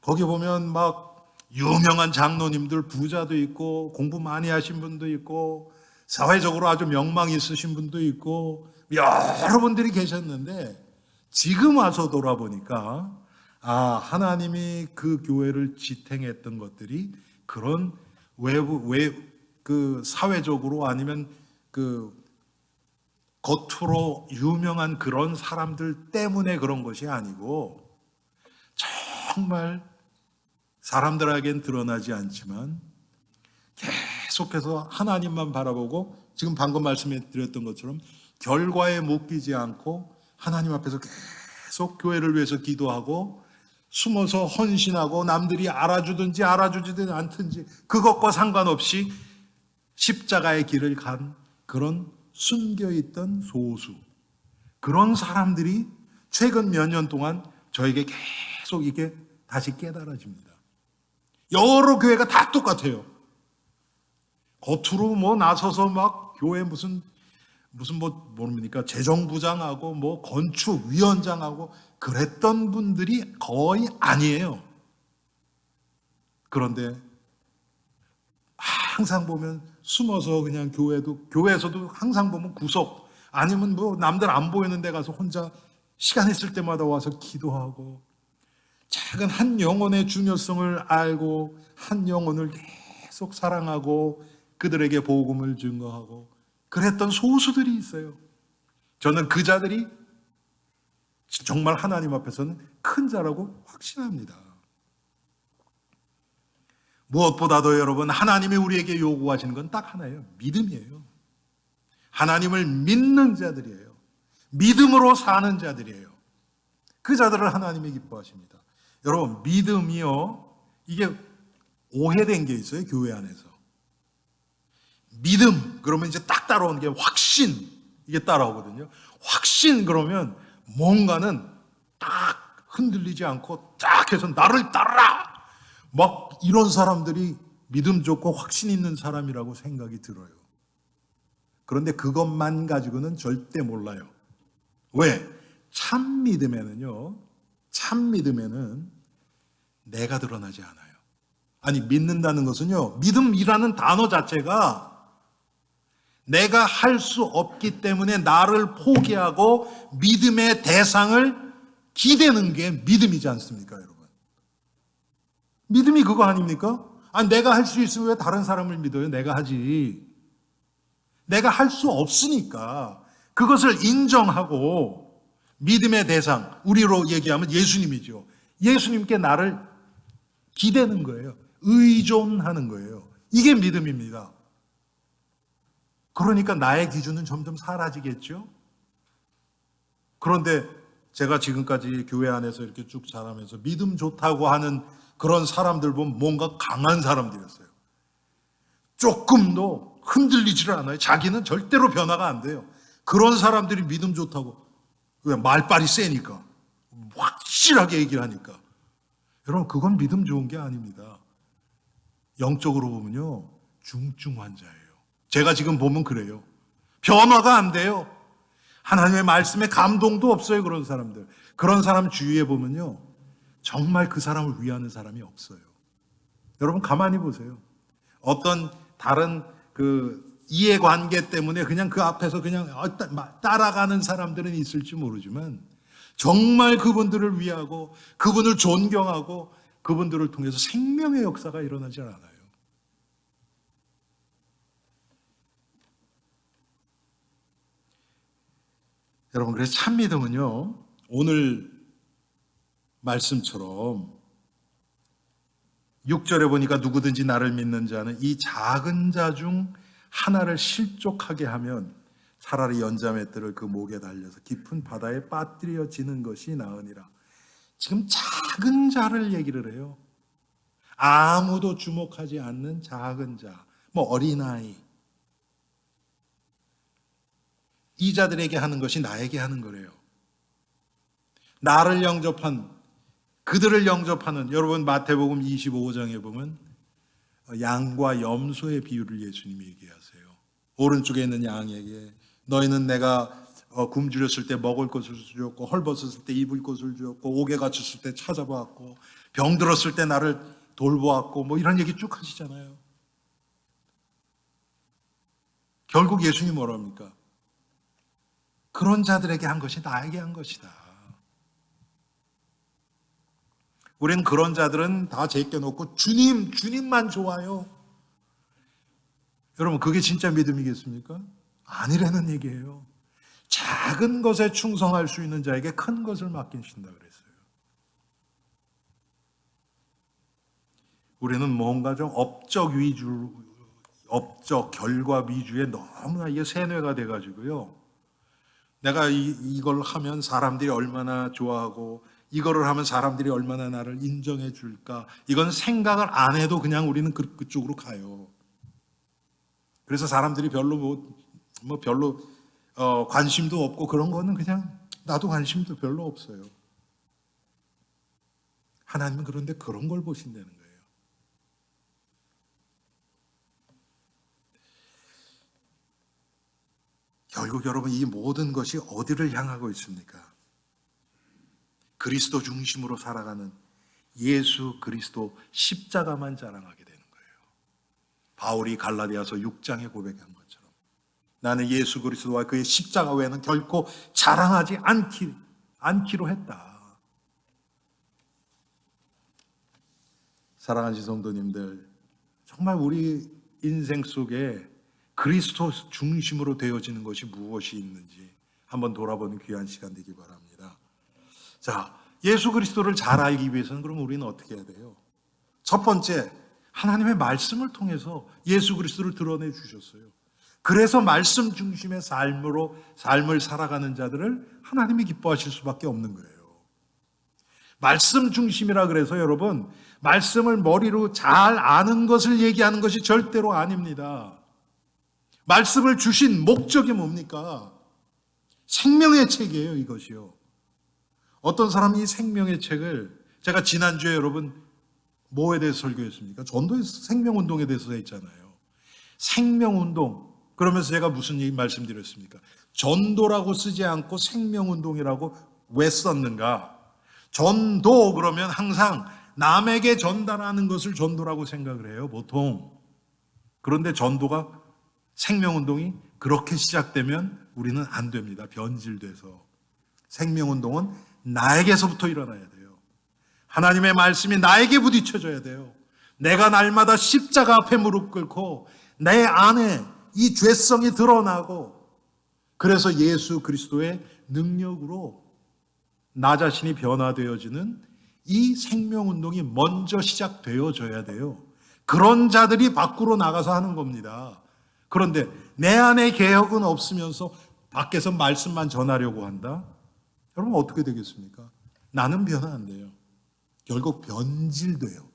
거기 보면 막 유명한 장로님들, 부자도 있고 공부 많이 하신 분도 있고 사회적으로 아주 명망 있으신 분도 있고 여러 분들이 계셨는데 지금 와서 돌아보니까 하나님이 그 교회를 지탱했던 것들이 그런 그 사회적으로 아니면 그 겉으로 유명한 그런 사람들 때문에 그런 것이 아니고 정말 사람들에겐 드러나지 않지만 계속해서 하나님만 바라보고 지금 방금 말씀해 드렸던 것처럼 결과에 묶이지 않고 하나님 앞에서 계속 교회를 위해서 기도하고 숨어서 헌신하고 남들이 알아주든지 알아주지든 않든지 그것과 상관없이 십자가의 길을 간 그런 숨겨있던 소수, 그런 사람들이 최근 몇 년 동안 저에게 계속 이게 다시 깨달아집니다. 여러 교회가 다 똑같아요. 겉으로 뭐 나서서 막 교회 무슨 뭡니까 재정부장하고 뭐 건축위원장하고 그랬던 분들이 거의 아니에요. 그런데 항상 보면 숨어서 그냥 교회에서도 항상 보면 구석 아니면 뭐 남들 안 보이는 데 가서 혼자 시간 있을 때마다 와서 기도하고 작은 한 영혼의 중요성을 알고 한 영혼을 계속 사랑하고 그들에게 복음을 증거하고 그랬던 소수들이 있어요. 저는 그 자들이 정말 하나님 앞에서는 큰 자라고 확신합니다. 무엇보다도 여러분, 하나님이 우리에게 요구하시는 건 딱 하나예요. 믿음이에요. 하나님을 믿는 자들이에요. 믿음으로 사는 자들이에요. 그 자들을 하나님이 기뻐하십니다. 여러분, 믿음이요, 이게 오해된 게 있어요, 교회 안에서. 믿음 그러면 이제 딱 따라오는 게 확신, 이게 따라오거든요. 확신 그러면 뭔가는 딱 흔들리지 않고 딱 해서 나를 따르라 막 이런 사람들이 믿음 좋고 확신 있는 사람이라고 생각이 들어요. 그런데 그것만 가지고는 절대 몰라요. 왜? 참 믿음에는 내가 드러나지 않아요. 아니, 믿는다는 것은요, 믿음이라는 단어 자체가 내가 할 수 없기 때문에 나를 포기하고 믿음의 대상을 기대는 게 믿음이지 않습니까, 여러분? 믿음이 그거 아닙니까? 내가 할 수 있으면 왜 다른 사람을 믿어요? 내가 하지. 내가 할 수 없으니까 그것을 인정하고 믿음의 대상, 우리로 얘기하면 예수님이죠. 예수님께 나를 기대는 거예요. 의존하는 거예요. 이게 믿음입니다. 그러니까 나의 기준은 점점 사라지겠죠? 그런데 제가 지금까지 교회 안에서 이렇게 쭉 자라면서 믿음 좋다고 하는 그런 사람들 보면 뭔가 강한 사람들이었어요. 조금도 흔들리지를 않아요. 자기는 절대로 변화가 안 돼요. 그런 사람들이 믿음 좋다고. 왜? 말빨이 세니까. 확실하게 얘기를 하니까. 여러분, 그건 믿음 좋은 게 아닙니다. 영적으로 보면요, 중증 환자예요. 제가 지금 보면 그래요. 변화가 안 돼요. 하나님의 말씀에 감동도 없어요. 그런 사람들. 그런 사람 주위에 보면요, 정말 그 사람을 위하는 사람이 없어요. 여러분 가만히 보세요. 어떤 다른 그 이해관계 때문에 그냥 그 앞에서 그냥 따라가는 사람들은 있을지 모르지만 정말 그분들을 위하고 그분을 존경하고 그분들을 통해서 생명의 역사가 일어나지 않아요. 여러분, 그래서 참 믿음은요, 오늘 말씀처럼 6절에 보니까 누구든지 나를 믿는 자는 이 작은 자 중 하나를 실족하게 하면 차라리 연자맷들을 그 목에 달려서 깊은 바다에 빠뜨려지는 것이 나으니라. 지금 작은 자를 얘기를 해요. 아무도 주목하지 않는 작은 자, 뭐 어린아이. 이 자들에게 하는 것이 나에게 하는 거래요. 나를 영접한, 그들을 영접하는, 여러분 마태복음 25장에 보면 양과 염소의 비유를 예수님이 얘기하세요. 오른쪽에 있는 양에게 너희는 내가 굶주렸을 때 먹을 것을 주었고 헐벗었을 때 입을 것을 주었고 옥에 갇혔을 때 찾아보았고 병들었을 때 나를 돌보았고 뭐 이런 얘기 쭉 하시잖아요. 결국 예수님이 뭐라 합니까? 그런 자들에게 한 것이 나에게 한 것이다. 우리는 그런 자들은 다 제껴놓고 주님만 좋아요. 여러분, 그게 진짜 믿음이겠습니까? 아니라는 얘기예요. 작은 것에 충성할 수 있는 자에게 큰 것을 맡기신다 그랬어요. 우리는 뭔가 좀 업적 결과 위주에 너무나 이게 세뇌가 돼가지고요. 내가 이걸 하면 사람들이 얼마나 좋아하고 이거를 하면 사람들이 얼마나 나를 인정해 줄까, 이건 생각을 안 해도 그냥 우리는 그쪽으로 가요. 그래서 사람들이 별로 별로 관심도 없고 그런 거는 그냥 나도 관심도 별로 없어요. 하나님은 그런데 그런 걸 보신다는 거예요. 결국 여러분, 이 모든 것이 어디를 향하고 있습니까? 그리스도 중심으로 살아가는 예수 그리스도 십자가만 자랑하게 되는 거예요. 바울이 갈라디아서 6장에 고백한 것처럼 나는 예수 그리스도와 그의 십자가 외에는 결코 자랑하지 않기로 했다. 사랑하는 성도님들, 정말 우리 인생 속에 그리스도 중심으로 되어지는 것이 무엇이 있는지 한번 돌아보는 귀한 시간 되기 바랍니다. 자, 예수 그리스도를 잘 알기 위해서는 그럼 우리는 어떻게 해야 돼요? 첫 번째, 하나님의 말씀을 통해서 예수 그리스도를 드러내 주셨어요. 그래서 말씀 중심의 삶을 살아가는 자들을 하나님이 기뻐하실 수밖에 없는 거예요. 말씀 중심이라 그래서 여러분, 말씀을 머리로 잘 아는 것을 얘기하는 것이 절대로 아닙니다. 말씀을 주신 목적이 뭡니까? 생명의 책이에요, 이것이요. 어떤 사람이 이 생명의 책을, 제가 지난주에 여러분 뭐에 대해서 설교했습니까? 전도에서 생명운동에 대해서 했잖아요. 생명운동, 그러면서 제가 무슨 말씀드렸습니까? 전도라고 쓰지 않고 생명운동이라고 왜 썼는가? 전도 그러면 항상 남에게 전달하는 것을 전도라고 생각을 해요, 보통. 그런데 전도가, 생명운동이 그렇게 시작되면 우리는 안 됩니다. 변질돼서. 생명운동은 나에게서부터 일어나야 돼요. 하나님의 말씀이 나에게 부딪혀져야 돼요. 내가 날마다 십자가 앞에 무릎 꿇고 내 안에 이 죄성이 드러나고, 그래서 예수 그리스도의 능력으로 나 자신이 변화되어지는 이 생명운동이 먼저 시작되어져야 돼요. 그런 자들이 밖으로 나가서 하는 겁니다. 그런데 내 안에 개혁은 없으면서 밖에서 말씀만 전하려고 한다? 여러분 어떻게 되겠습니까? 나는 변화 안 돼요. 결국 변질돼요.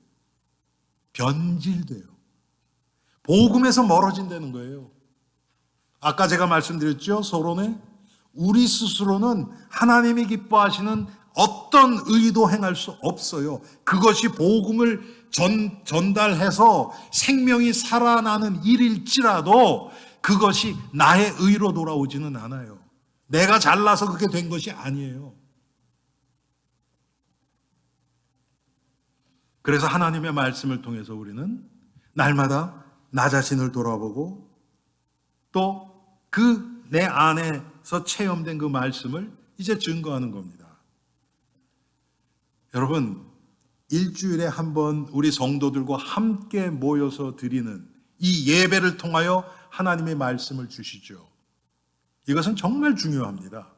변질돼요. 복음에서 멀어진다는 거예요. 아까 제가 말씀드렸죠, 서론에 우리 스스로는 하나님이 기뻐하시는 어떤 의도 행할 수 없어요. 그것이 복음을 전달해서 생명이 살아나는 일일지라도 그것이 나의 의로 돌아오지는 않아요. 내가 잘나서 그렇게 된 것이 아니에요. 그래서 하나님의 말씀을 통해서 우리는 날마다 나 자신을 돌아보고 또 그 내 안에서 체험된 그 말씀을 이제 증거하는 겁니다. 여러분, 일주일에 한 번 우리 성도들과 함께 모여서 드리는 이 예배를 통하여 하나님의 말씀을 주시죠. 이것은 정말 중요합니다.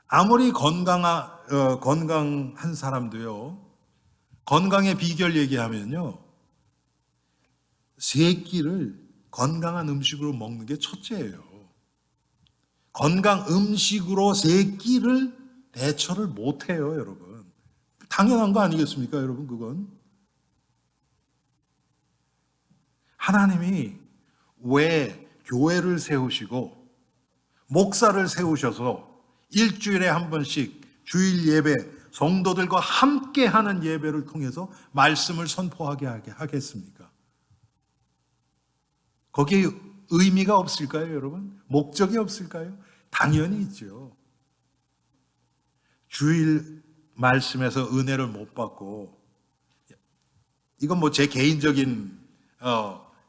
아무리 건강한 사람도요, 건강의 비결 얘기하면요, 세 끼를 건강한 음식으로 먹는 게 첫째예요. 건강 음식으로 세 끼를 대처를 못해요, 여러분. 당연한 거 아니겠습니까, 여러분, 그건? 하나님이 왜 교회를 세우시고 목사를 세우셔서 일주일에 한 번씩 주일 예배, 성도들과 함께 하는 예배를 통해서 말씀을 선포하게 하겠습니까? 거기에 의미가 없을까요, 여러분? 목적이 없을까요? 당연히 있죠. 주일 말씀에서 은혜를 못 받고, 이건 뭐 제 개인적인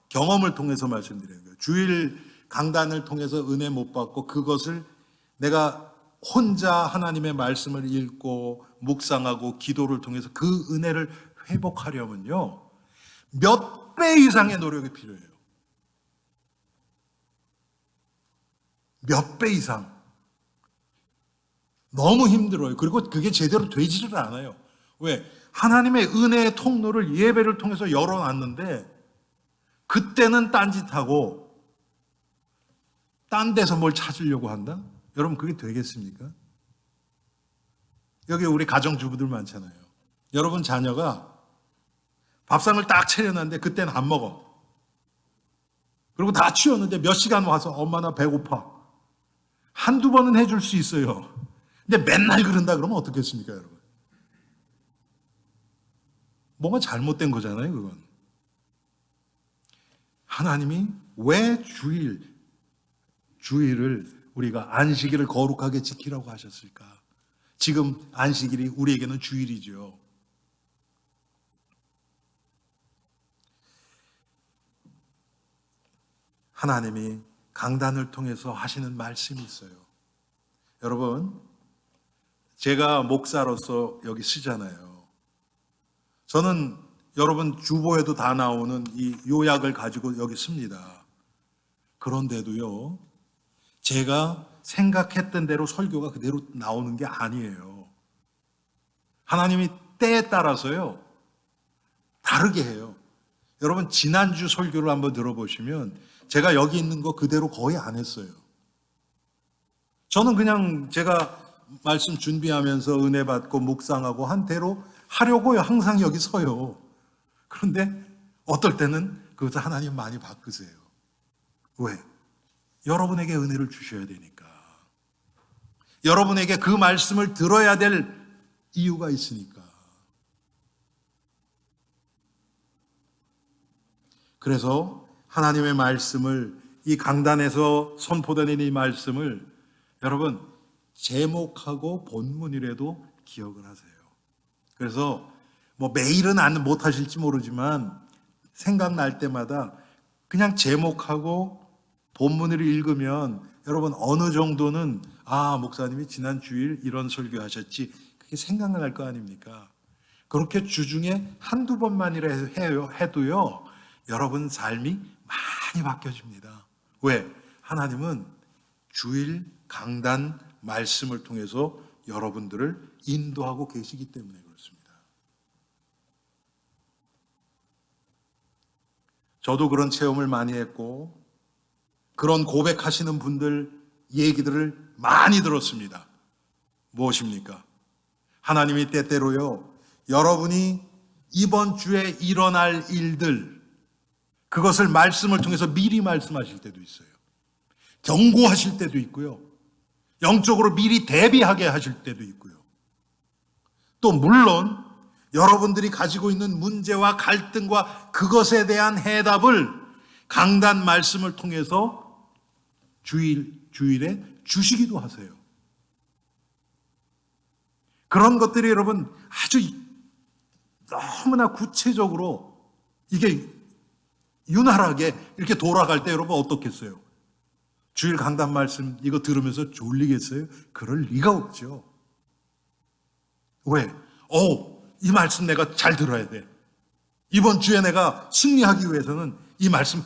경험을 통해서 말씀드리는 거예요. 주일 강단을 통해서 은혜 못 받고 그것을 내가 혼자 하나님의 말씀을 읽고 묵상하고 기도를 통해서 그 은혜를 회복하려면요, 몇 배 이상의 노력이 필요해요. 몇 배 이상. 너무 힘들어요. 그리고 그게 제대로 되지를 않아요. 왜? 하나님의 은혜의 통로를 예배를 통해서 열어놨는데 그때는 딴짓하고 딴 데서 뭘 찾으려고 한다? 여러분 그게 되겠습니까? 여기 우리 가정주부들 많잖아요. 여러분 자녀가 밥상을 딱 차려놨는데 그때는 안 먹어. 그리고 다 치웠는데 몇 시간 와서 엄마 나 배고파. 한두 번은 해줄 수 있어요. 근데 맨날 그런다 그러면 어떻겠습니까, 여러분? 뭔가 잘못된 거잖아요, 그건. 하나님이 왜 주일을 우리가 안식일을 거룩하게 지키라고 하셨을까? 지금 안식일이 우리에게는 주일이죠. 하나님이 강단을 통해서 하시는 말씀이 있어요. 여러분, 제가 목사로서 여기 쓰잖아요. 저는 여러분 주보에도 다 나오는 이 요약을 가지고 여기 씁니다. 그런데도요, 제가 생각했던 대로 설교가 그대로 나오는 게 아니에요. 하나님이 때에 따라서요, 다르게 해요. 여러분, 지난주 설교를 한번 들어보시면 제가 여기 있는 거 그대로 거의 안 했어요. 저는 그냥 제가 말씀 준비하면서 은혜 받고 묵상하고 한 대로 하려고요. 항상 여기 서요. 그런데 어떨 때는 그것을 하나님 많이 바꾸세요. 왜? 여러분에게 은혜를 주셔야 되니까. 여러분에게 그 말씀을 들어야 될 이유가 있으니까. 그래서 하나님의 말씀을, 이 강단에서 선포되는 이 말씀을 여러분 제목하고 본문이라도 기억을 하세요. 그래서 뭐 매일은 못 하실지 모르지만 생각날 때마다 그냥 제목하고 본문을 읽으면 여러분 어느 정도는 목사님이 지난 주일 이런 설교하셨지, 생각날 거 아닙니까? 그렇게 주중에 한두 번만이라 해도요, 여러분 삶이 많이 바뀌어집니다. 왜? 하나님은 주일 강단 말씀을 통해서 여러분들을 인도하고 계시기 때문에 그렇습니다. 저도 그런 체험을 많이 했고 그런 고백하시는 분들 얘기들을 많이 들었습니다. 무엇입니까? 하나님이 때때로요, 여러분이 이번 주에 일어날 일들, 그것을 말씀을 통해서 미리 말씀하실 때도 있어요. 경고하실 때도 있고요. 영적으로 미리 대비하게 하실 때도 있고요. 또 물론 여러분들이 가지고 있는 문제와 갈등과 그것에 대한 해답을 강단 말씀을 통해서 주일에 주시기도 하세요. 그런 것들이 여러분 아주 너무나 구체적으로 이게 윤활하게 이렇게 돌아갈 때 여러분 어떻겠어요? 주일 강단 말씀 이거 들으면서 졸리겠어요? 그럴 리가 없죠. 왜? 이 말씀 내가 잘 들어야 돼. 이번 주에 내가 승리하기 위해서는 이 말씀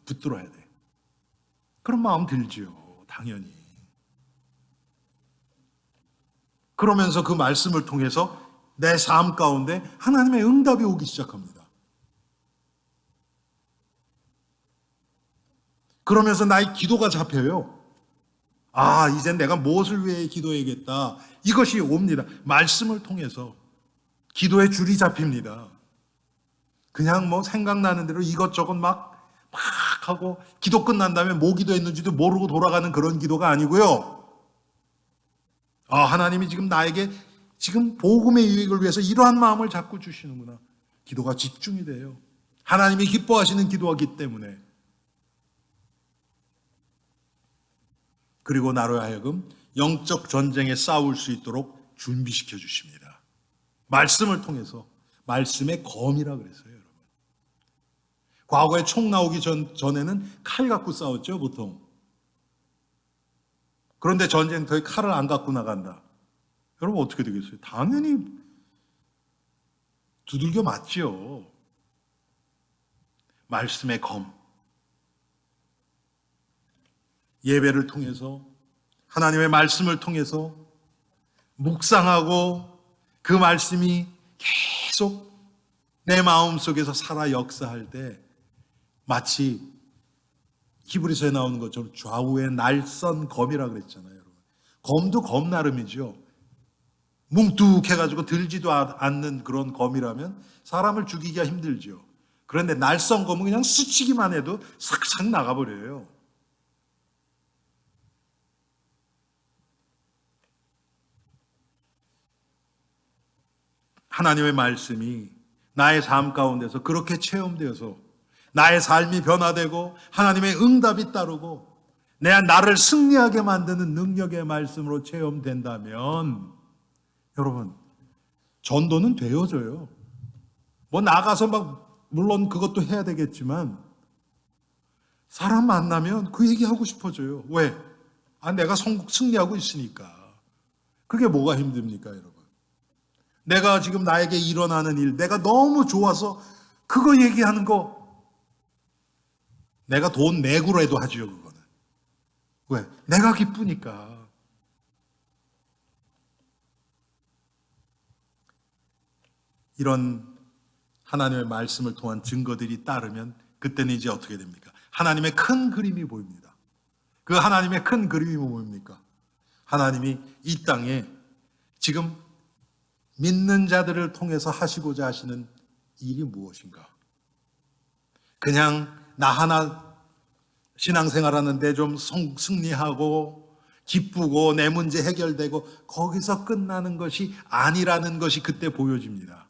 붙들어야 돼. 그런 마음 들지요. 당연히. 그러면서 그 말씀을 통해서 내 삶 가운데 하나님의 응답이 오기 시작합니다. 그러면서 나의 기도가 잡혀요. 이젠 내가 무엇을 위해 기도해야겠다. 이것이 옵니다. 말씀을 통해서 기도의 줄이 잡힙니다. 그냥 생각나는 대로 이것저것 막 하고 기도 끝난 다음에 뭐 기도했는지도 모르고 돌아가는 그런 기도가 아니고요. 하나님이 지금 나에게 지금 복음의 유익을 위해서 이러한 마음을 자꾸 주시는구나. 기도가 집중이 돼요. 하나님이 기뻐하시는 기도하기 때문에. 그리고 나로 하여금 영적 전쟁에 싸울 수 있도록 준비시켜 주십니다. 말씀을 통해서. 말씀의 검이라 그랬어요, 여러분. 과거에 총 나오기 전에는 칼 갖고 싸웠죠, 보통. 그런데 전쟁터에 칼을 안 갖고 나간다. 여러분 어떻게 되겠어요? 당연히 두들겨 맞지요. 말씀의 검. 예배를 통해서 하나님의 말씀을 통해서 묵상하고 그 말씀이 계속 내 마음속에서 살아 역사할 때 마치 히브리서에 나오는 것처럼 좌우의 날선 검이라 그랬잖아요, 여러분. 검도 검 나름이죠. 뭉툭해가지고 들지도 않는 그런 검이라면 사람을 죽이기가 힘들죠. 그런데 날선 검은 그냥 스치기만 해도 싹싹 나가버려요. 하나님의 말씀이 나의 삶 가운데서 그렇게 체험되어서 나의 삶이 변화되고 하나님의 응답이 따르고 나를 승리하게 만드는 능력의 말씀으로 체험된다면 여러분 전도는 되어져요. 나가서 물론 그것도 해야 되겠지만 사람 만나면 그 얘기하고 싶어져요. 왜? 내가 승리하고 있으니까. 그게 뭐가 힘듭니까, 여러분? 내가 지금 나에게 일어나는 일, 내가 너무 좋아서 그거 얘기하는 거 내가 돈 내고라도 하죠, 그거는. 왜? 내가 기쁘니까. 이런 하나님의 말씀을 통한 증거들이 따르면 그때는 이제 어떻게 됩니까? 하나님의 큰 그림이 보입니다. 그 하나님의 큰 그림이 뭡니까? 하나님이 이 땅에 지금 믿는 자들을 통해서 하시고자 하시는 일이 무엇인가? 그냥 나 하나 신앙생활하는데 좀 승리하고 기쁘고 내 문제 해결되고 거기서 끝나는 것이 아니라는 것이 그때 보여집니다.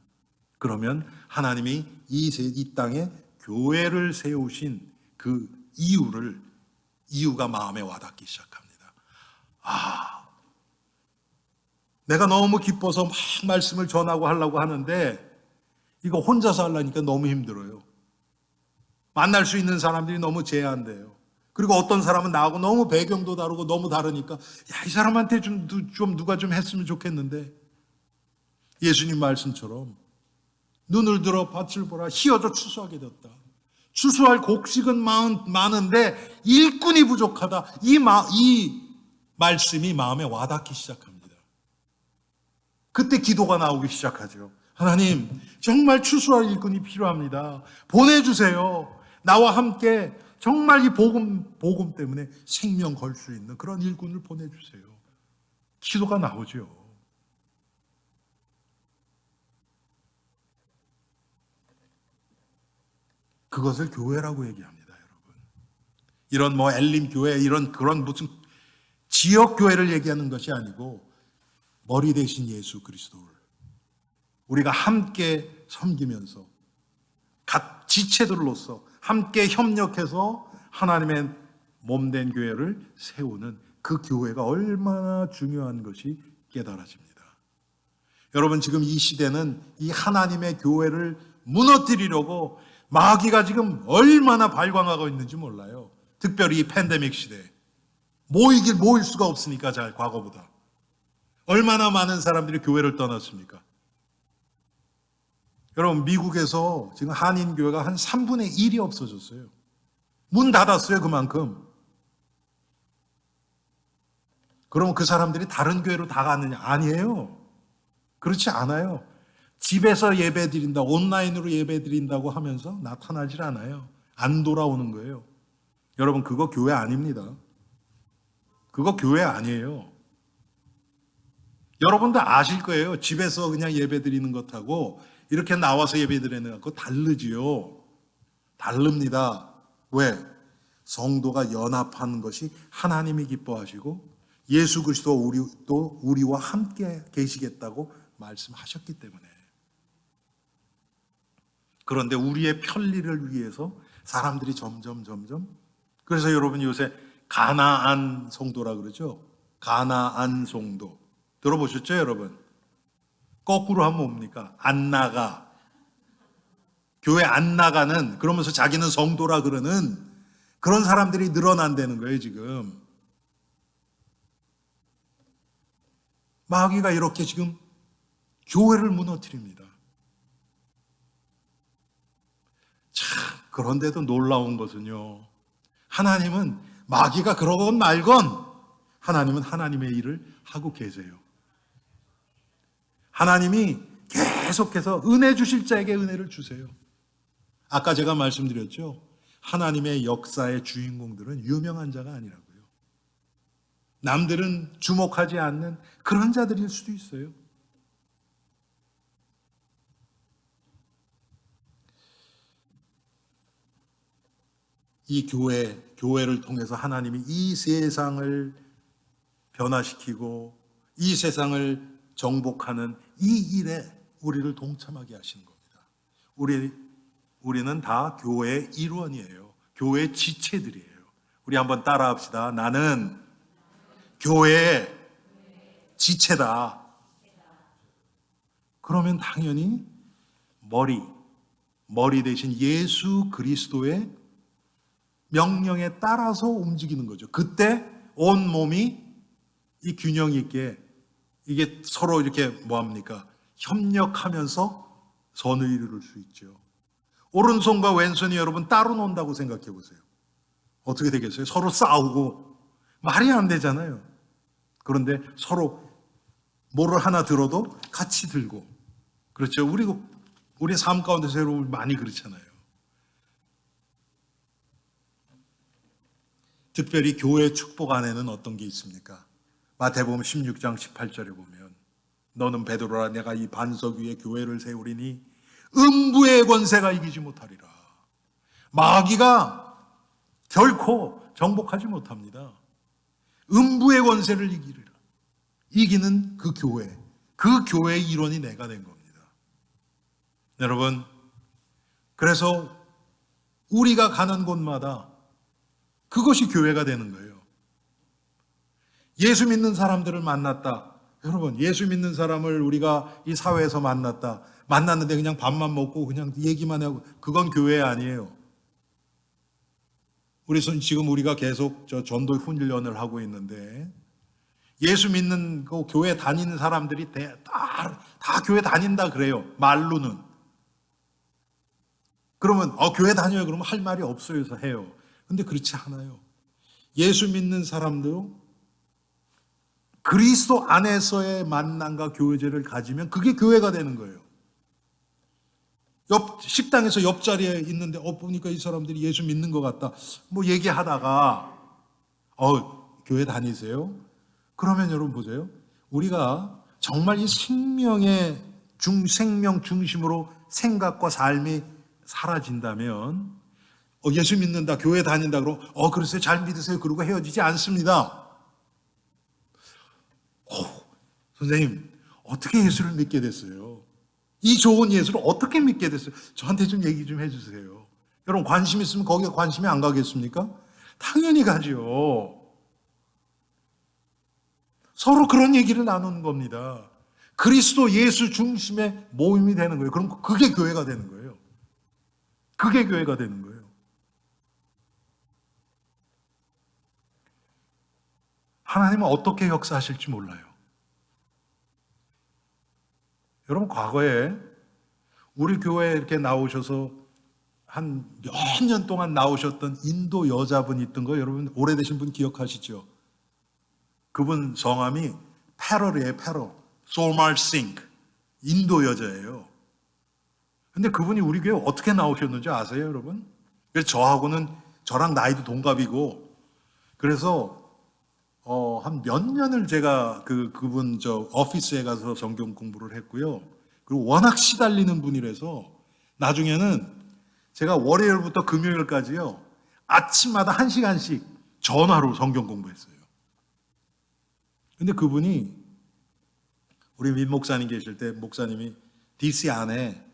그러면 하나님이 이 땅에 교회를 세우신 그 이유가 마음에 와닿기 시작합니다. 내가 너무 기뻐서 막 말씀을 전하고 하려고 하는데 이거 혼자서 하려니까 너무 힘들어요. 만날 수 있는 사람들이 너무 제한돼요. 그리고 어떤 사람은 나하고 너무 배경도 다르고 너무 다르니까 이 사람한테 좀 누가 좀 했으면 좋겠는데 예수님 말씀처럼 눈을 들어 밭을 보라 희어져 추수하게 되었다. 추수할 곡식은 많은데 일꾼이 부족하다. 이 말씀이 마음에 와닿기 시작합니다. 그때 기도가 나오기 시작하죠. 하나님, 정말 추수할 일꾼이 필요합니다. 보내주세요. 나와 함께 정말 이 복음 때문에 생명 걸 수 있는 그런 일꾼을 보내주세요. 기도가 나오죠. 그것을 교회라고 얘기합니다, 여러분. 이런 엘림 교회, 그런 무슨 지역 교회를 얘기하는 것이 아니고 머리 대신 예수 그리스도를 우리가 함께 섬기면서 각 지체들로서 함께 협력해서 하나님의 몸된 교회를 세우는 그 교회가 얼마나 중요한 것이 깨달아집니다. 여러분, 지금 이 시대는 이 하나님의 교회를 무너뜨리려고 마귀가 지금 얼마나 발광하고 있는지 몰라요. 특별히 이 팬데믹 시대에 모일 수가 없으니까 잘 과거보다. 얼마나 많은 사람들이 교회를 떠났습니까? 여러분, 미국에서 지금 한인교회가 한 3분의 1이 없어졌어요. 문 닫았어요, 그만큼. 그러면 그 사람들이 다른 교회로 다 갔느냐? 아니에요. 그렇지 않아요. 집에서 예배 드린다, 온라인으로 예배 드린다고 하면서 나타나질 않아요. 안 돌아오는 거예요. 여러분, 그거 교회 아닙니다. 그거 교회 아니에요. 여러분도 아실 거예요. 집에서 그냥 예배 드리는 것하고 이렇게 나와서 예배 드리는 거 다르지요. 다릅니다. 왜? 성도가 연합하는 것이 하나님이 기뻐하시고 예수 그리스도 또 우리와 함께 계시겠다고 말씀하셨기 때문에. 그런데 우리의 편리를 위해서 사람들이 점점 그래서 여러분 요새 가나안 성도라 그러죠. 가나안 성도 들어보셨죠, 여러분? 거꾸로 하면 뭡니까? 안 나가. 교회 안 나가는, 그러면서 자기는 성도라 그러는 그런 사람들이 늘어난다는 거예요, 지금. 마귀가 이렇게 지금 교회를 무너뜨립니다. 참, 그런데도 놀라운 것은요, 하나님은 마귀가 그러건 말건 하나님은 하나님의 일을 하고 계세요. 하나님이 계속해서 은혜 주실 자에게 은혜를 주세요. 아까 제가 말씀드렸죠. 하나님의 역사의 주인공들은 유명한 자가 아니라고요. 남들은 주목하지 않는 그런 자들일 수도 있어요. 이 교회를 통해서 하나님이 이 세상을 변화시키고 이 세상을 정복하는 이 일에 우리를 동참하게 하시는 겁니다. 우리는 다 교회의 일원이에요. 교회의 지체들이에요. 우리 한번 따라합시다. 나는 교회의 지체다. 그러면 당연히 머리 대신 예수 그리스도의 명령에 따라서 움직이는 거죠. 그때 온 몸이 이 균형 있게 이게 서로 이렇게 협력하면서 선을 이룰 수 있죠. 오른손과 왼손이 여러분 따로 논다고 생각해 보세요. 어떻게 되겠어요? 서로 싸우고 말이 안 되잖아요. 그런데 서로 뭐를 하나 들어도 같이 들고, 그렇죠? 우리 삶 가운데서 여러분 많이 그렇잖아요. 특별히 교회 축복 안에는 어떤 게 있습니까? 마태복음 16장 18절에 보면 너는 베드로라, 내가 이 반석 위에 교회를 세우리니 음부의 권세가 이기지 못하리라. 마귀가 결코 정복하지 못합니다. 음부의 권세를 이기는 그 교회의 일원이 내가 된 겁니다. 여러분, 그래서 우리가 가는 곳마다 그것이 교회가 되는 거예요. 예수 믿는 사람들을 만났다. 여러분, 예수 믿는 사람을 우리가 이 사회에서 만났는데 그냥 밥만 먹고 그냥 얘기만 하고, 그건 교회 아니에요. 지금 우리가 계속 전도 훈련을 하고 있는데 예수 믿는 그 교회 다니는 사람들이 다 교회 다닌다 그래요. 말로는. 그러면 교회 다녀요. 그러면 할 말이 없어요. 해서 해요. 근데 그렇지 않아요. 예수 믿는 사람도 그리스도 안에서의 만남과 교제를 가지면 그게 교회가 되는 거예요. 식당에서 옆자리에 있는데 보니까 이 사람들이 예수 믿는 것 같다. 뭐 얘기하다가 교회 다니세요? 그러면 여러분 보세요. 우리가 정말 이 생명 중심으로 생각과 삶이 사라진다면 예수 믿는다, 교회 다닌다 그러고 그러세요, 잘 믿으세요 그러고 헤어지지 않습니다. 선생님 어떻게 예수를 믿게 됐어요? 이 좋은 예수를 어떻게 믿게 됐어요? 저한테 좀 얘기 좀 해주세요. 여러분 관심 있으면 거기에 관심이 안 가겠습니까? 당연히 가죠. 서로 그런 얘기를 나누는 겁니다. 그리스도 예수 중심의 모임이 되는 거예요. 그럼 그게 교회가 되는 거예요. 그게 교회가 되는 거예요. 하나님은 어떻게 역사하실지 몰라요. 여러분 과거에 우리 교회에 이렇게 나오셔서 한 몇 년 동안 나오셨던 인도 여자분 있던 거 여러분 오래되신 분 기억하시죠? 그분 성함이 패럴이에요. 패럴. 소말 싱크. 인도 여자예요. 근데 그분이 우리 교회 어떻게 나오셨는지 아세요, 여러분? 그래서 저랑 나이도 동갑이고 그래서 한 몇 년을 제가 그분 오피스에 가서 성경 공부를 했고요. 그리고 워낙 시달리는 분이라서 나중에는 제가 월요일부터 금요일까지요. 아침마다 1시간씩 전화로 성경 공부했어요. 근데 그분이 우리 민 목사님 계실 때 목사님이 DC 안에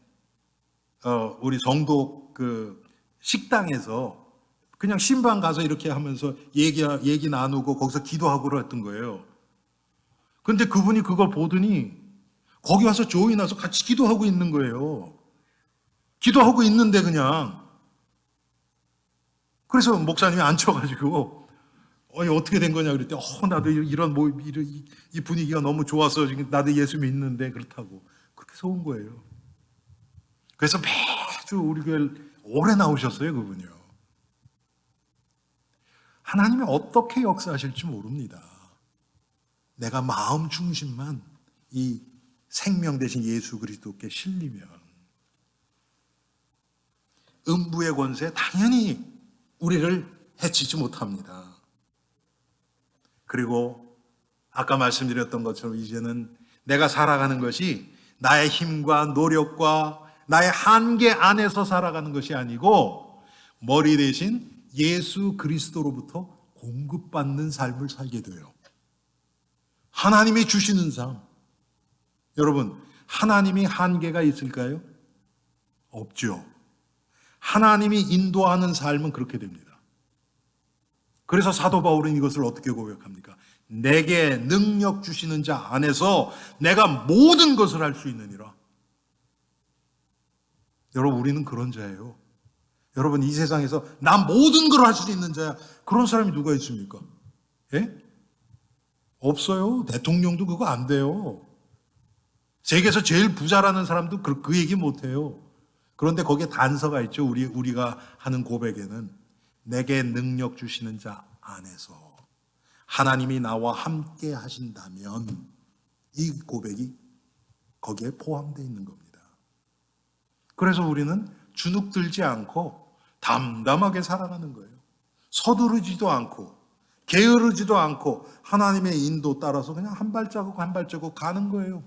우리 성도 식당에서 그냥 신방 가서 이렇게 하면서 얘기 나누고 거기서 기도하고 그랬던 거예요. 근데 그분이 그걸 보더니 거기 와서 조인해서 같이 기도하고 있는 거예요. 기도하고 있는데 그냥. 그래서 목사님이 앉혀가지고 어떻게 된 거냐 그랬더니 나도 이 분위기가 너무 좋아서 지금 나도 예수 믿는데 그렇다고 그렇게 속은 거예요. 그래서 매주 우리 교회 오래 나오셨어요, 그분이요. 하나님이 어떻게 역사하실지 모릅니다. 내가 마음 중심만 이 생명 대신 예수 그리스도께 실리면 음부의 권세 당연히 우리를 해치지 못합니다. 그리고 아까 말씀드렸던 것처럼 이제는 내가 살아가는 것이 나의 힘과 노력과 나의 한계 안에서 살아가는 것이 아니고 머리 대신 예수 그리스도로부터 공급받는 삶을 살게 돼요. 하나님이 주시는 삶. 여러분, 하나님이 한계가 있을까요? 없죠. 하나님이 인도하는 삶은 그렇게 됩니다. 그래서 사도 바울은 이것을 어떻게 고백합니까? 내게 능력 주시는 자 안에서 내가 모든 것을 할 수 있느니라. 여러분, 우리는 그런 자예요. 여러분, 이 세상에서 나 모든 걸 할 수 있는 자야. 그런 사람이 누가 있습니까? 예? 없어요. 대통령도 그거 안 돼요. 세계에서 제일 부자라는 사람도 그 얘기 못 해요. 그런데 거기에 단서가 있죠. 우리가 하는 고백에는 내게 능력 주시는 자 안에서 하나님이 나와 함께 하신다면 이 고백이 거기에 포함되어 있는 겁니다. 그래서 우리는 주눅들지 않고 담담하게 살아가는 거예요. 서두르지도 않고 게으르지도 않고 하나님의 인도 따라서 그냥 한 발자국 한 발자국 가는 거예요.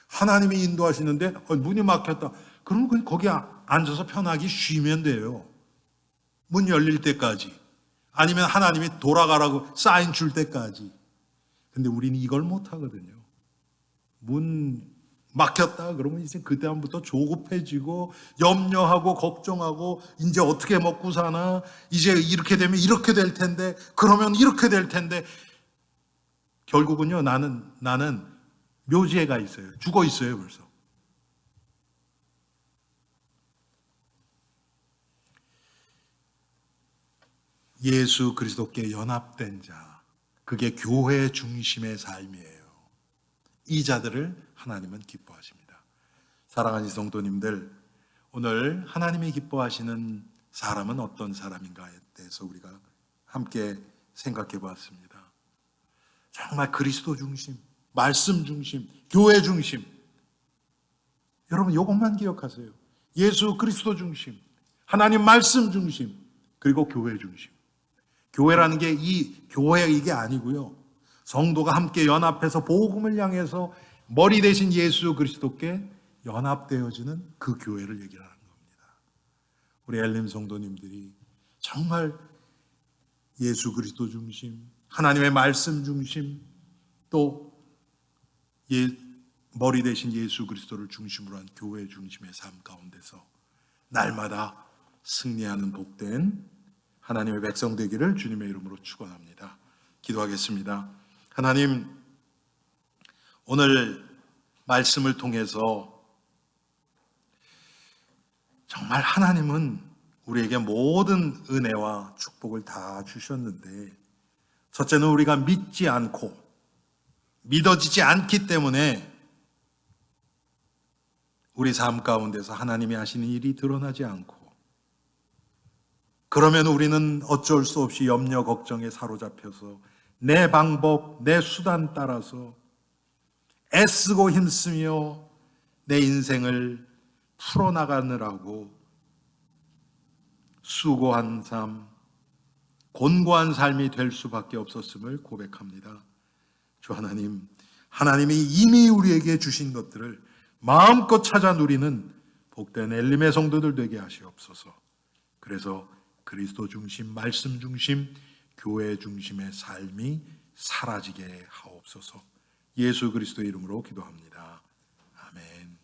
하나님이 인도하시는데 문이 막혔다. 그러면 그냥 거기 앉아서 편하게 쉬면 돼요. 문 열릴 때까지. 아니면 하나님이 돌아가라고 사인 줄 때까지. 근데 우리는 이걸 못 하거든요. 문 막혔다 그러면 이제 그다음부터 조급해지고 염려하고 걱정하고 이제 어떻게 먹고 사나, 이제 이렇게 되면 이렇게 될 텐데, 그러면 이렇게 될 텐데. 결국은요, 나는 묘지에 가 있어요. 죽어 있어요, 벌써. 예수 그리스도께 연합된 자, 그게 교회 중심의 삶이에요. 이 자들을 하나님은 기뻐하십니다. 사랑하는 성도님들, 오늘 하나님이 기뻐하시는 사람은 어떤 사람인가에 대해서 우리가 함께 생각해 보았습니다. 정말 그리스도 중심, 말씀 중심, 교회 중심. 여러분 이것만 기억하세요. 예수 그리스도 중심, 하나님 말씀 중심, 그리고 교회 중심. 교회라는 게 이 교회 이게 아니고요. 성도가 함께 연합해서 복음을 향해서 머리 대신 예수 그리스도께 연합되어지는 그 교회를 얘기하는 겁니다. 우리 엘림 성도님들이 정말 예수 그리스도 중심, 하나님의 말씀 중심, 또 머리 대신 예수 그리스도를 중심으로 한 교회 중심의 삶 가운데서 날마다 승리하는 복된 하나님의 백성 되기를 주님의 이름으로 축원합니다. 기도하겠습니다. 하나님, 오늘 말씀을 통해서 정말 하나님은 우리에게 모든 은혜와 축복을 다 주셨는데, 첫째는 우리가 믿지 않고 믿어지지 않기 때문에 우리 삶 가운데서 하나님이 하시는 일이 드러나지 않고, 그러면 우리는 어쩔 수 없이 염려 걱정에 사로잡혀서 내 방법, 내 수단 따라서 애쓰고 힘쓰며 내 인생을 풀어나가느라고 수고한 삶, 곤고한 삶이 될 수밖에 없었음을 고백합니다. 주 하나님, 하나님이 이미 우리에게 주신 것들을 마음껏 찾아 누리는 복된 엘림의 성도들 되게 하시옵소서. 그래서 그리스도 중심, 말씀 중심, 교회 중심의 삶이 사라지게 하옵소서. 예수 그리스도 이름으로 기도합니다. 아멘.